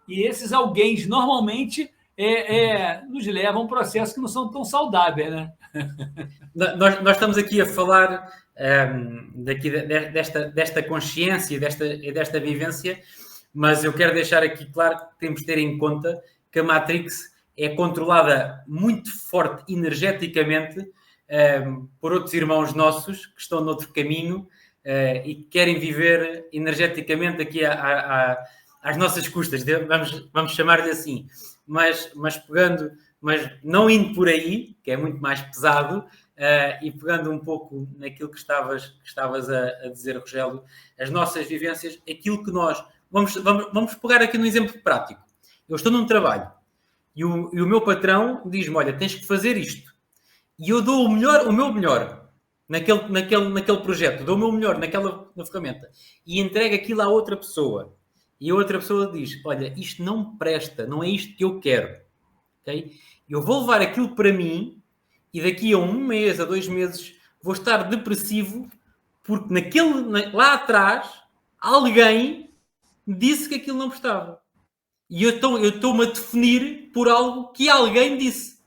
E esses alguém, normalmente, nos levam a um processo que não são tão saudáveis, né? Nós estamos aqui a falar desta consciência e desta vivência, mas eu quero deixar aqui claro que temos de ter em conta que a Matrix é controlada muito forte energeticamente por outros irmãos nossos que estão noutro caminho e que querem viver energeticamente aqui às nossas custas, vamos chamar-lhe assim, mas não indo por aí, que é muito mais pesado, e pegando um pouco naquilo que estavas a dizer, Rogério, as nossas vivências, aquilo que nós... Vamos pegar aqui num exemplo prático. Eu estou num trabalho e o meu patrão diz-me, olha, tens que fazer isto. E eu dou o meu melhor naquele projeto, dou o meu melhor na ferramenta e entrego aquilo à outra pessoa. E a outra pessoa diz, olha, isto não presta, não é isto que eu quero. Okay? Eu vou levar aquilo para mim e daqui a 1 mês, a 2 meses, vou estar depressivo porque lá atrás alguém disse que aquilo não prestava. E eu estou-me a definir por algo que alguém disse.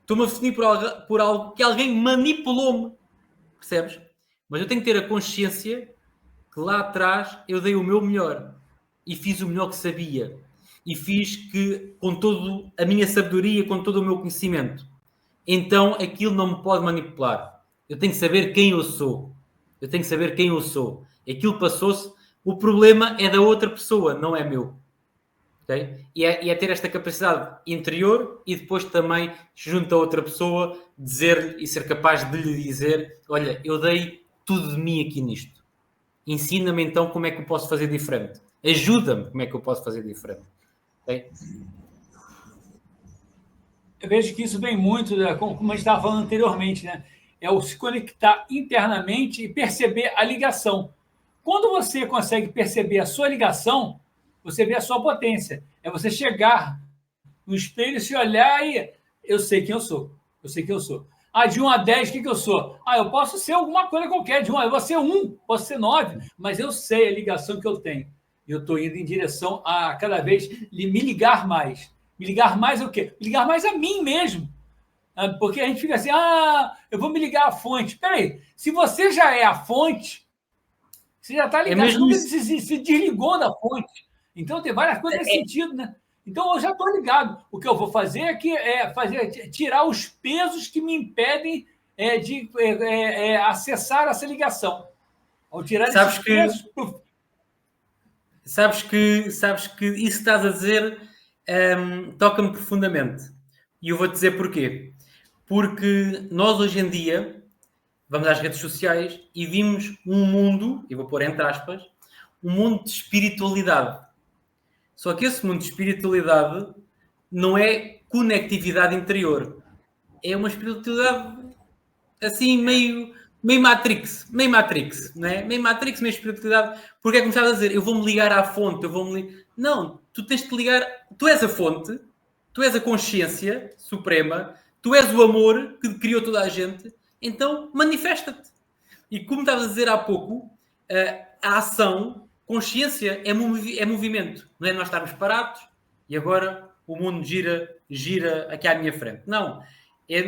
Estou-me a definir por algo que alguém manipulou-me. Percebes? Mas eu tenho que ter a consciência que lá atrás eu dei o meu melhor. E fiz o melhor que sabia. E fiz com toda a minha sabedoria, com todo o meu conhecimento. Então aquilo não me pode manipular. Eu tenho que saber quem eu sou. Aquilo passou-se. O problema é da outra pessoa, não é meu. Okay? E é ter esta capacidade interior e depois também, junto a outra pessoa, dizer-lhe e ser capaz de lhe dizer, olha, eu dei tudo de mim aqui nisto. Ensina-me então como é que eu posso fazer diferente. Ajuda-me como é que eu posso fazer diferente. Okay? Eu vejo que isso vem muito, como a gente estava falando anteriormente, né? É o se conectar internamente e perceber a ligação. Quando você consegue perceber a sua ligação, você vê a sua potência. É você chegar no espelho, se olhar e eu sei quem eu sou. De 1 a 10, o que eu sou? Eu posso ser alguma coisa qualquer. De 1, eu vou ser 1, posso ser 9, mas eu sei a ligação que eu tenho. E eu estou indo em direção a cada vez me ligar mais. Me ligar mais o quê? Me ligar mais a mim mesmo. Porque a gente fica assim, eu vou me ligar à fonte. Peraí, se você já é a fonte, você já está ligado, você se desligou da fonte. Então, tem várias coisas nesse sentido, né? Então, eu já estou ligado. O que eu vou fazer é tirar os pesos que me impedem de acessar essa ligação. Ao tirar esses pesos... Sabes que isso que estás a dizer toca-me profundamente. E eu vou-te dizer porquê. Porque nós, hoje em dia, vamos às redes sociais e vimos um mundo, e vou pôr entre aspas, um mundo de espiritualidade. Só que esse mundo de espiritualidade não é conectividade interior. É uma espiritualidade assim meio Matrix, não é? Meio Matrix, meio espiritualidade. Porque é como estava a dizer, eu vou-me ligar à fonte, Não, tu tens de te ligar, tu és a fonte, tu és a consciência suprema, tu és o amor que criou toda a gente, então manifesta-te. E como estavas a dizer há pouco, a ação, consciência é movimento, não é nós estarmos parados e agora o mundo gira aqui à minha frente. Não,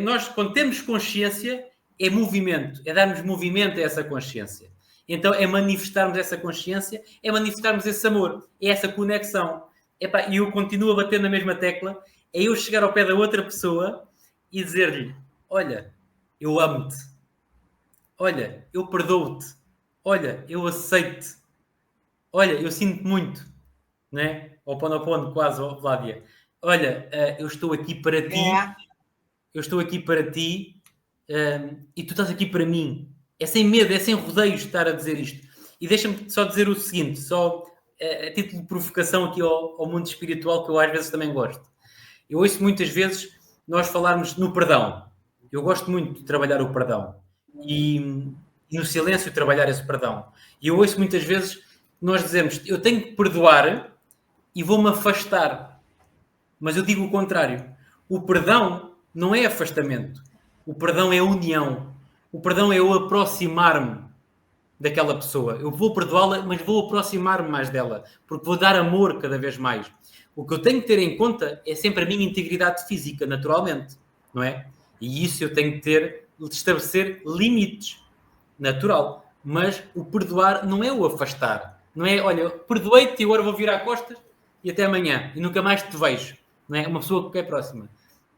nós quando temos consciência é movimento, é darmos movimento a essa consciência. Então é manifestarmos essa consciência, é manifestarmos esse amor, é essa conexão. E eu continuo a bater na mesma tecla, é eu chegar ao pé da outra pessoa e dizer-lhe, olha, eu amo-te, olha, eu perdoo-te, olha, eu aceito-te, olha, eu sinto muito, não é? Oponopono quase, Vládia. Olha, eu estou aqui para ti, eu estou aqui para ti e tu estás aqui para mim. É sem medo, é sem rodeios estar a dizer isto. E deixa-me só dizer o seguinte, só a título de provocação aqui ao mundo espiritual, que eu às vezes também gosto. Eu ouço muitas vezes nós falarmos no perdão. Eu gosto muito de trabalhar o perdão. E no silêncio trabalhar esse perdão. E eu ouço muitas vezes nós dizemos, eu tenho que perdoar e vou-me afastar. Mas eu digo o contrário. O perdão não é afastamento. O perdão é união. O perdão é eu aproximar-me daquela pessoa. Eu vou perdoá-la, mas vou aproximar-me mais dela, porque vou dar amor cada vez mais. O que eu tenho que ter em conta é sempre a minha integridade física, naturalmente, não é? E isso eu tenho que ter, de estabelecer limites, natural. Mas o perdoar não é o afastar. Não é, olha, perdoei-te e agora vou virar costas e até amanhã, e nunca mais te vejo. Não é? Uma pessoa que é próxima.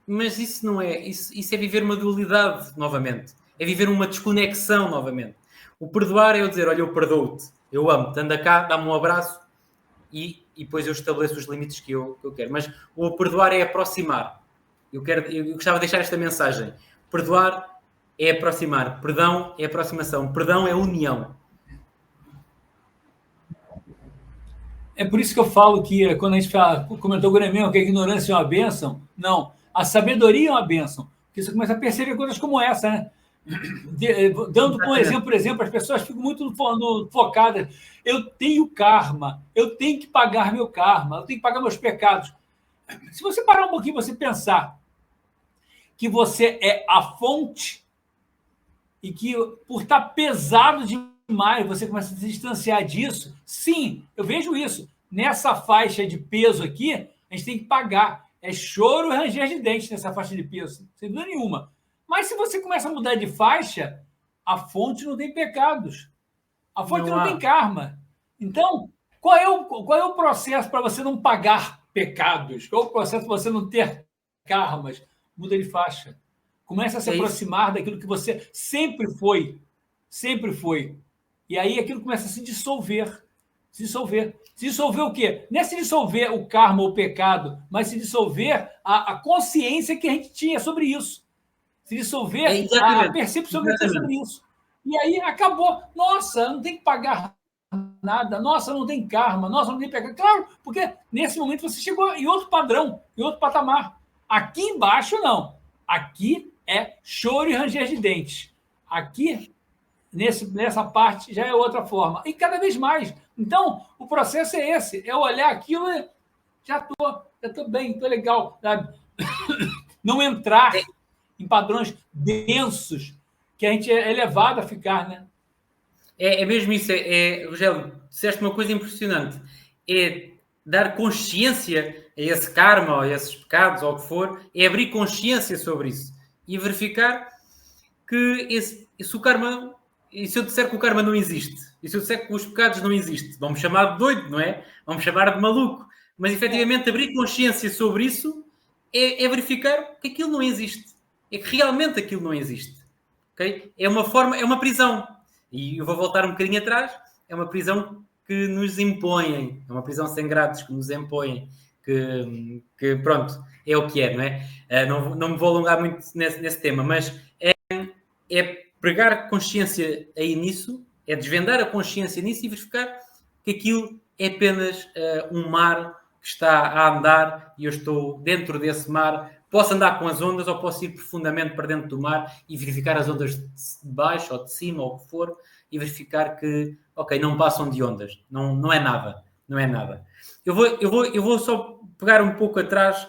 Mas isso não é, isso é viver uma dualidade novamente. É viver uma desconexão novamente. O perdoar é eu dizer, olha, eu perdoo-te, eu amo-te, anda cá, dá-me um abraço e depois eu estabeleço os limites que eu quero. Mas o perdoar é aproximar. Eu gostava de deixar esta mensagem. Perdoar é aproximar. Perdão é aproximação. Perdão é união. É por isso que eu falo que quando a gente comentou agora mesmo que a ignorância é uma bênção, não. A sabedoria é uma bênção. Porque você começa a perceber coisas como essa, né? Dando um exemplo, por exemplo, as pessoas ficam muito focadas. Eu tenho karma, eu tenho que pagar meu karma, eu tenho que pagar meus pecados. Se você parar um pouquinho, você pensar que você é a fonte e que, por estar pesado demais, você começa a se distanciar disso, sim, eu vejo isso. Nessa faixa de peso aqui, a gente tem que pagar. É choro e ranger de dente nessa faixa de peso, sem dúvida nenhuma. Mas se você começa a mudar de faixa, a fonte não tem pecados. A fonte não tem karma. Então, qual é o processo para você não pagar pecados? Qual é o processo para você não ter karmas? Muda de faixa. Começa a se aproximar daquilo que você sempre foi. Sempre foi. E aí aquilo começa a se dissolver. Se dissolver. Se dissolver o quê? Não é se dissolver o karma ou o pecado, mas se dissolver a consciência que a gente tinha sobre isso. Se dissolver a percepção que tem sobre isso. E aí acabou. Nossa, não tem que pagar nada. Nossa, não tem karma. Nossa, não tem pecado. Claro, porque nesse momento você chegou em outro padrão, em outro patamar. Aqui embaixo, não. Aqui é choro e ranger de dentes. Aqui, nessa parte, já é outra forma. E cada vez mais. Então, o processo é esse. É olhar aquilo e já estou bem, estou legal. Sabe? Não entrar em padrões densos que a gente é levado a ficar, né? É mesmo isso. Rogério, disseste uma coisa impressionante. É dar consciência a esse karma, ou a esses pecados, ou o que for, é abrir consciência sobre isso e verificar que esse o karma, e se eu disser que o karma não existe, e se eu disser que os pecados não existem, vamos chamar de doido, não é? Vamos chamar de maluco. Mas, efetivamente, abrir consciência sobre isso é verificar que aquilo não existe. É que realmente aquilo não existe. Okay? É uma prisão. E eu vou voltar um bocadinho atrás. É uma prisão que nos impõem. É uma prisão sem grades que nos impõem. Que pronto, é o que é, não é? Não me vou alongar muito nesse tema, mas é pregar consciência aí nisso, é desvendar a consciência nisso e verificar que aquilo é apenas um mar que está a andar e eu estou dentro desse mar. Posso andar com as ondas ou posso ir profundamente para dentro do mar e verificar as ondas de baixo ou de cima ou o que for e verificar que, ok, não passam de ondas. Não é nada. Não é nada. Eu vou só pegar um pouco atrás.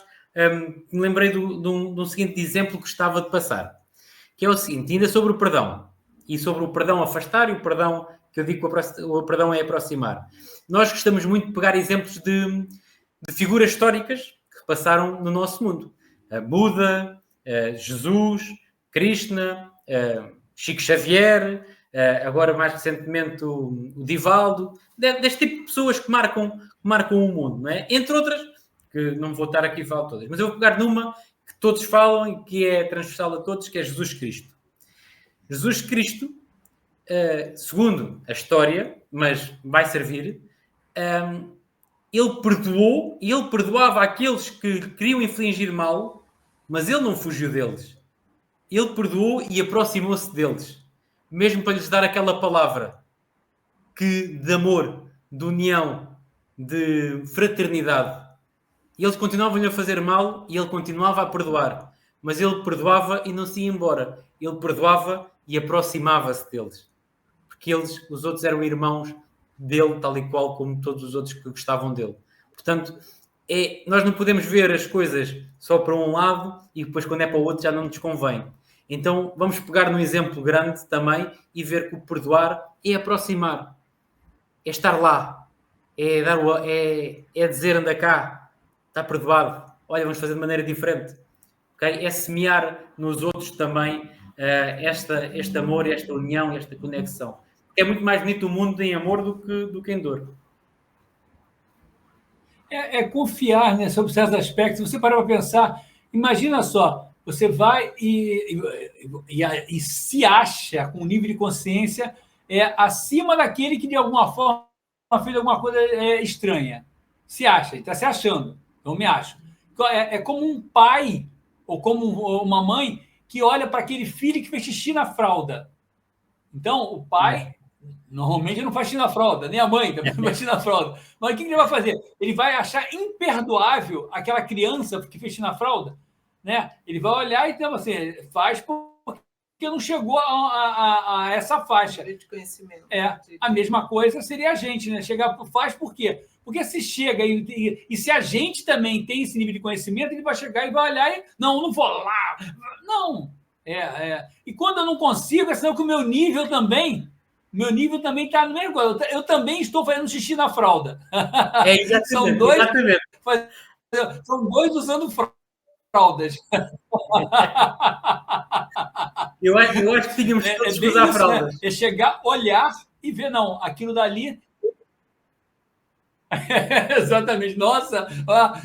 Me lembrei de um seguinte exemplo que gostava de passar. Que é o seguinte, ainda sobre o perdão. E sobre o perdão afastar e o perdão, que eu digo que o perdão é aproximar. Nós gostamos muito de pegar exemplos de figuras históricas que passaram no nosso mundo. Buda, Jesus, Krishna, Chico Xavier, agora mais recentemente o Divaldo, deste tipo de pessoas que marcam o mundo, não é? Entre outras, que não vou estar aqui a falar todas, mas eu vou pegar numa que todos falam e que é transversal a todos, que é Jesus Cristo. Jesus Cristo, segundo a história, mas vai servir, ele perdoou e ele perdoava aqueles que queriam infligir mal Mas ele não fugiu deles. Ele perdoou e aproximou-se deles. Mesmo para lhes dar aquela palavra de amor, de união, de fraternidade. E eles continuavam-lhe a fazer mal e ele continuava a perdoar. Mas ele perdoava e não se ia embora. Ele perdoava e aproximava-se deles. Porque os outros eram irmãos dele, tal e qual como todos os outros que gostavam dele. Portanto, nós não podemos ver as coisas só para um lado e depois quando é para o outro já não nos convém. Então, vamos pegar num exemplo grande também e ver que o perdoar é aproximar. É estar lá. É dizer, anda cá, está perdoado. Olha, vamos fazer de maneira diferente. Okay? É semear nos outros também este amor, esta união, esta conexão. É muito mais bonito o mundo em amor do que em dor. É confiar, né, sobre certos aspectos. Você para para pensar, imagina só, você vai e se acha com um nível de consciência acima daquele que de alguma forma fez alguma coisa estranha. Se acha, está se achando. Eu me acho. É como um pai ou como uma mãe que olha para aquele filho que fez xixi na fralda. Então, o pai normalmente não faz xixi na fralda, nem a mãe também não faz xixi na fralda. Mas o que ele vai fazer? Ele vai achar imperdoável aquela criança que fez xixi na fralda, né? Ele vai olhar e então, assim, faz porque não chegou a essa faixa. De conhecimento. A mesma coisa seria a gente, né? Faz por quê? Porque se chega e se a gente também tem esse nível de conhecimento, ele vai chegar e vai olhar e não vou lá. Não. E quando eu não consigo, é sinal que o meu nível também está no mesmo coisa. Eu também estou fazendo xixi na fralda. São dois usando fraldas. Eu acho que tínhamos todos que usar fraldas. Né? É chegar, olhar e ver, não, aquilo dali... Exatamente. Nossa,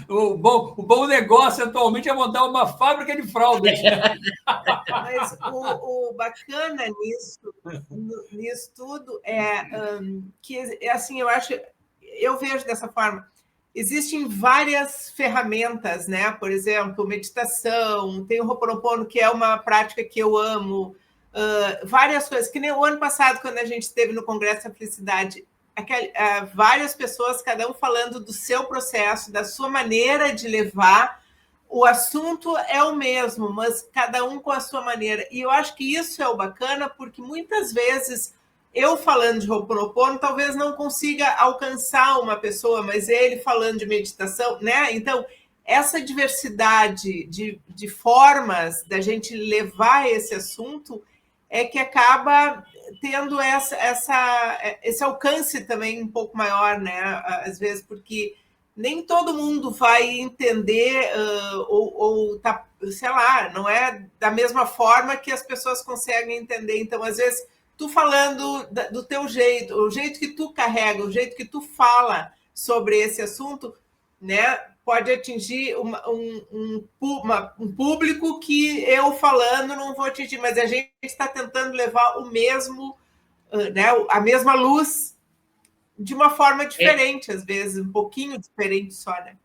o bom negócio atualmente é montar uma fábrica de fraldas. Mas o bacana nisso tudo que, assim, eu vejo dessa forma. Existem várias ferramentas, né? Por exemplo, meditação, tem o Ho'oponopono, que é uma prática que eu amo, várias coisas. Que nem o ano passado, quando a gente esteve no Congresso da Felicidade, várias pessoas, cada um falando do seu processo, da sua maneira de levar. O assunto é o mesmo, mas cada um com a sua maneira. E eu acho que isso é o bacana, porque muitas vezes eu falando de Ho'oponopono talvez não consiga alcançar uma pessoa, mas ele falando de meditação, né? Então, essa diversidade de formas da gente levar esse assunto é que acaba tendo esse alcance também um pouco maior, né? Às vezes, porque nem todo mundo vai entender ou tá, sei lá, não é da mesma forma que as pessoas conseguem entender. Então, às vezes, tu falando do teu jeito, o jeito que tu carrega, o jeito que tu fala sobre esse assunto, né, pode atingir um público que eu falando não vou atingir, mas a gente está tentando levar o mesmo, né, a mesma luz de uma forma diferente, às vezes, um pouquinho diferente só, né?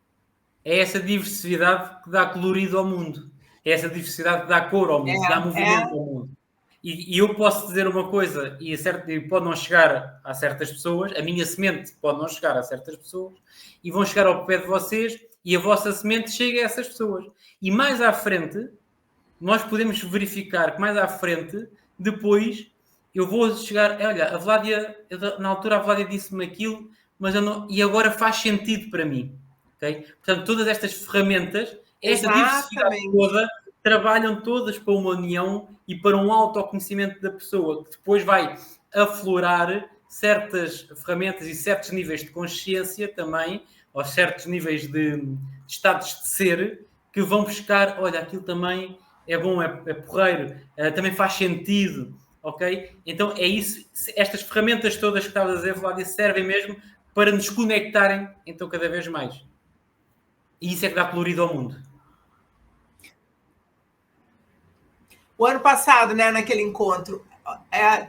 É essa diversidade que dá colorido ao mundo. É essa diversidade que dá cor ao mundo, dá movimento ao mundo. E eu posso dizer uma coisa, e pode não chegar a certas pessoas, a minha semente pode não chegar a certas pessoas, e vão chegar ao pé de vocês, e a vossa semente chega a essas pessoas. E mais à frente, nós podemos verificar que mais à frente, depois, eu vou chegar... Olha, a Vládia, na altura a Vládia disse-me aquilo, mas eu não, e agora faz sentido para mim. Okay? Portanto, todas estas ferramentas, esta diversidade toda, trabalham todas para uma união e para um autoconhecimento da pessoa, que depois vai aflorar certas ferramentas e certos níveis de consciência também, ou certos níveis de estados de ser, que vão buscar, olha, aquilo também é bom, é porreiro, também faz sentido, ok? Então é isso, estas ferramentas todas que estavas a dizer, Vládia, servem mesmo para nos conectarem, então, cada vez mais. E isso é que dá colorido ao mundo. O ano passado, né, naquele encontro,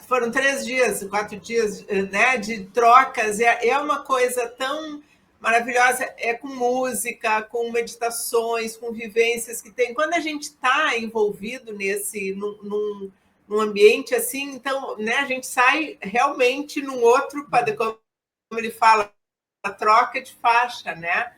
foram 3 dias, 4 dias, né, de trocas. É uma coisa tão maravilhosa, é com música, com meditações, com vivências que tem. Quando a gente está envolvido num ambiente assim, então, né, a gente sai realmente num outro, como ele fala, a troca de faixa, né?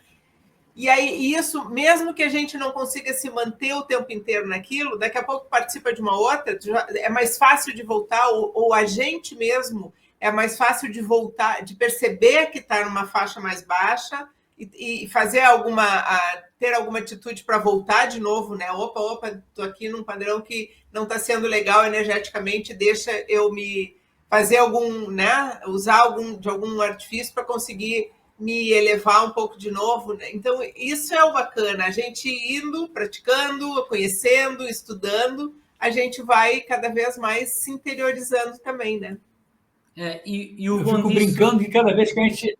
E aí, isso, mesmo que a gente não consiga se manter o tempo inteiro naquilo, daqui a pouco participa de uma outra, é mais fácil de voltar, ou a gente mesmo é mais fácil de voltar, de perceber que está numa faixa mais baixa e fazer ter alguma atitude para voltar de novo, né? Opa, estou aqui num padrão que não está sendo legal energeticamente, deixa eu me fazer né? Usar de algum artifício para conseguir me elevar um pouco de novo, né? Então, isso é o bacana, a gente indo, praticando, conhecendo, estudando, a gente vai cada vez mais se interiorizando também, né? Eu fico brincando que cada vez que a gente...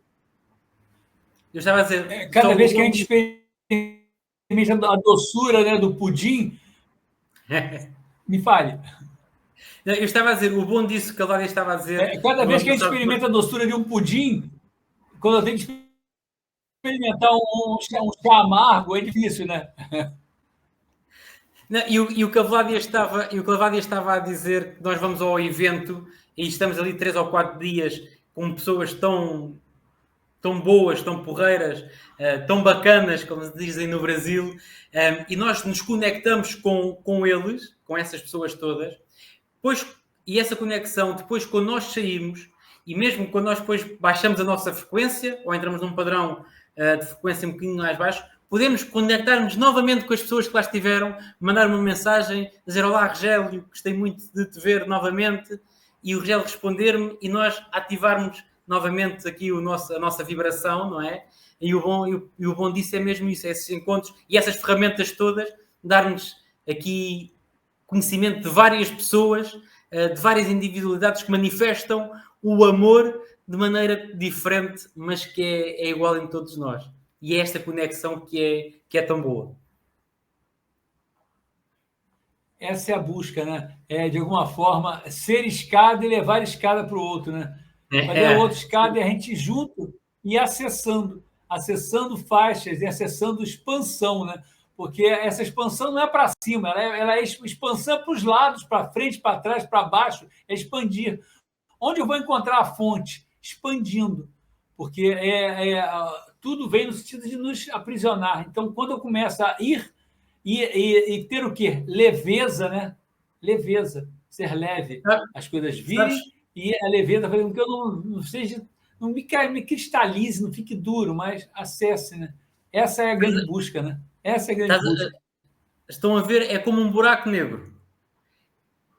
Eu estava a dizer... Cada vez que a gente experimenta a doçura, né, do pudim, me fale. Eu estava a dizer, o bom disso que a Cláudia estava a dizer... Cada vez que a gente experimenta a doçura de um pudim, quando eu tenho que experimentar um chá amargo, é difícil, né? Não, e o que a Cláudia estava a dizer, que nós vamos ao evento e estamos ali 3 ou 4 dias com pessoas tão boas, tão porreiras, tão bacanas, como se dizem no Brasil, e nós nos conectamos com eles, com essas pessoas todas, e essa conexão, depois, quando nós saímos, e mesmo quando nós depois baixamos a nossa frequência, ou entramos num padrão de frequência um bocadinho mais baixo, podemos conectar-nos novamente com as pessoas que lá estiveram, mandar uma mensagem, dizer: olá, Rogério, gostei muito de te ver novamente, e o Rogério responder-me e nós ativarmos novamente aqui a nossa vibração, não é? E o bom disso é mesmo isso, é esses encontros e essas ferramentas todas, dar-nos aqui conhecimento de várias pessoas, de várias individualidades que manifestam o amor de maneira diferente, mas que é igual em todos nós. E é esta conexão que é tão boa. Essa é a busca, né? De alguma forma, ser escada e levar escada para o outro, né? Fazer a outra escada e a gente junto e acessando faixas e acessando expansão, né? Porque essa expansão não é para cima, ela é expansão para os lados, para frente, para trás, para baixo, é expandir. Onde eu vou encontrar a fonte? Expandindo. Porque tudo vem no sentido de nos aprisionar. Então, quando eu começo a ir e ter o quê? Leveza, né? Leveza. Ser leve. As coisas virem e a leveza faz com que eu não seja... Não me cristalize, não fique duro, mas acesse, né? Essa é a grande busca, né? Essa é a grande busca. Estão a ver? É como um buraco negro.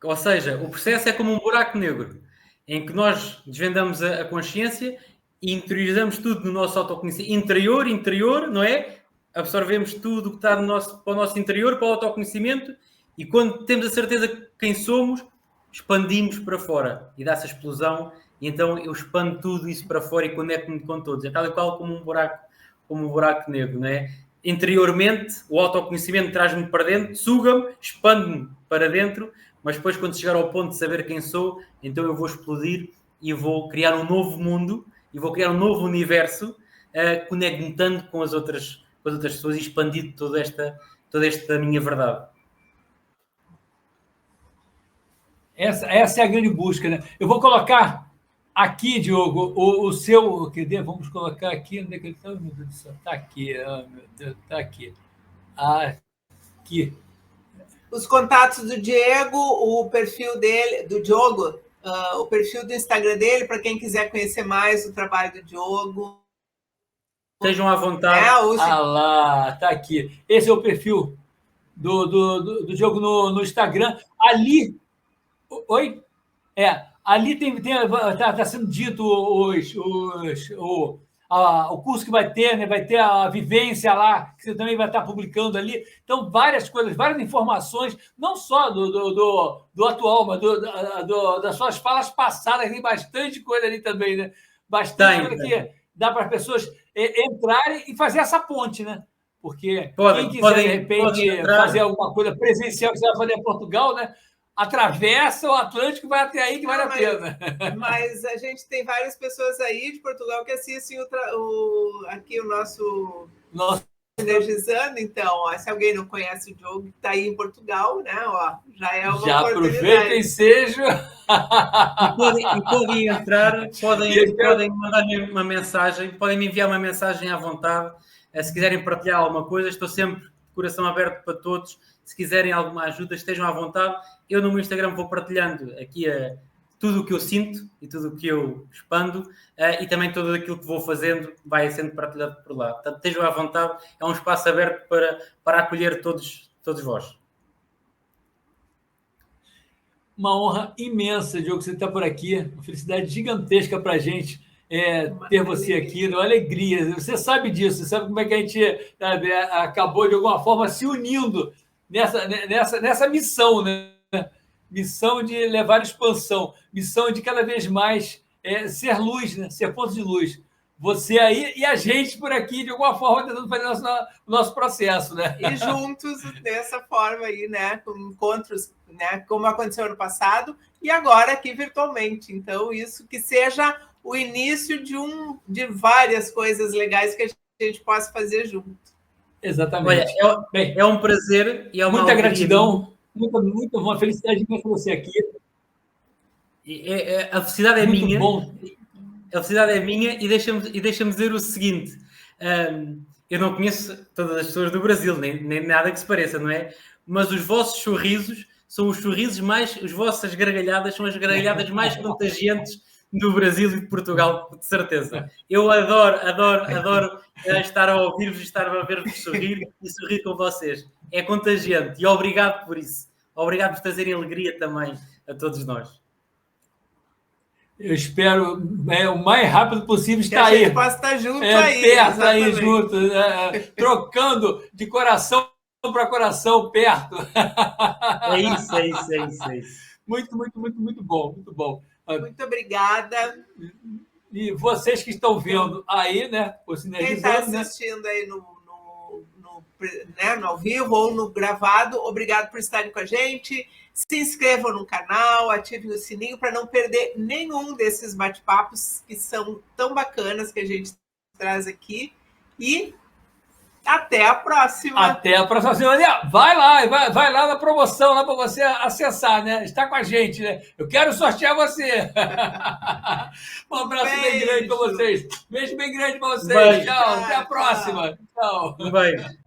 Ou seja, o processo é como um buraco negro, em que nós desvendamos a consciência e interiorizamos tudo no nosso autoconhecimento interior, não é? Absorvemos tudo o que está para o nosso interior, para o autoconhecimento, e quando temos a certeza de quem somos, expandimos para fora e dá essa explosão, e então eu expando tudo isso para fora e conecto-me com todos. É tal e qual como um buraco negro, não é? Interiormente, o autoconhecimento traz-me para dentro, suga-me, expande-me para dentro, mas depois, quando chegar ao ponto de saber quem sou, então eu vou explodir e vou criar um novo mundo e vou criar um novo universo, conectando com as outras pessoas e expandindo toda esta minha verdade. Essa é a grande busca, né? Eu vou colocar aqui, Diogo, o seu... Vamos colocar aqui. Onde é que ele está? Meu Deus do céu. Está aqui. Oh, meu Deus, está aqui. Aqui. Os contatos do Diego, o perfil dele, do Diogo, o perfil do Instagram dele, para quem quiser conhecer mais o trabalho do Diogo. Estejam à vontade. Lá, está aqui. Esse é o perfil do Diogo no Instagram. Ali... Oi? Ali está sendo dito o curso que vai ter, né? Vai ter a vivência lá, que você também vai estar publicando ali. Então, várias coisas, várias informações, não só do atual, mas das suas falas passadas, tem bastante coisa ali também, né? Bastante coisa que dá para as pessoas entrarem e fazer essa ponte, né? Porque quem quiser, de repente, fazer alguma coisa presencial que você vai fazer em Portugal, né? atravessa o Atlântico e vai até aí que vale a pena. Mas a gente tem várias pessoas aí de Portugal que assistem aqui o nosso Energizando. Então, ó, se alguém não conhece o Diogo, que está aí em Portugal, né? Ó, já é uma oportunidade. Aproveitem e sejam. E podem entrar, podem mandar-me uma mensagem, podem me enviar uma mensagem à vontade. Se quiserem partilhar alguma coisa, estou sempre de coração aberto para todos. Se quiserem alguma ajuda, estejam à vontade. Eu no meu Instagram vou partilhando aqui tudo o que eu sinto e tudo o que eu expando, e também tudo aquilo que vou fazendo vai sendo partilhado por lá. Portanto, estejam à vontade, é um espaço aberto para acolher todos vós. Uma honra imensa, Diogo, você está por aqui. Uma felicidade gigantesca para a gente ter você aqui, uma alegria. Você sabe disso, você sabe como é que a gente acabou, de alguma forma, se unindo nessa missão, né? Missão de levar expansão, missão de cada vez mais ser luz, né? Ser ponto de luz. Você aí e a gente por aqui, de alguma forma, tentando fazer o nosso processo, né? E juntos, dessa forma aí, né? Com encontros, né? Como aconteceu ano passado, e agora aqui virtualmente. Então, isso que seja o início de várias coisas legais que a gente possa fazer junto. Exatamente. Olha, é um prazer e é uma muita gratidão. Muito bom, felicidade de ter você aqui. A felicidade é muito minha. Bom. A felicidade é minha e deixa-me dizer o seguinte: eu não conheço todas as pessoas do Brasil, nem nada que se pareça, não é? Mas os vossos sorrisos são os sorrisos as vossas gargalhadas são as gargalhadas mais contagiantes do Brasil e de Portugal, de certeza. Eu adoro estar a ouvir-vos e estar a ver-vos sorrir e sorrir com vocês. É contagiante e obrigado por isso. Obrigado por trazerem alegria também a todos nós. Eu espero o mais rápido possível estar aí. Que a gente possa estar junto aí. Perto, aí junto, trocando de coração para coração perto. É isso. Muito bom, muito bom. Muito obrigada. E vocês que estão vendo aí, né? Quem está assistindo aí no ao vivo ou no gravado, obrigado por estarem com a gente. Se inscrevam no canal, ativem o sininho para não perder nenhum desses bate-papos que são tão bacanas que a gente traz aqui. E até a próxima. Até a próxima semana. Vai lá na promoção, lá para você acessar, né? Está com a gente, né? Eu quero sortear você. Um abraço bem grande para vocês. Beijo bem grande para vocês. Beijo. Tchau. Até a próxima. Tchau. Beijo.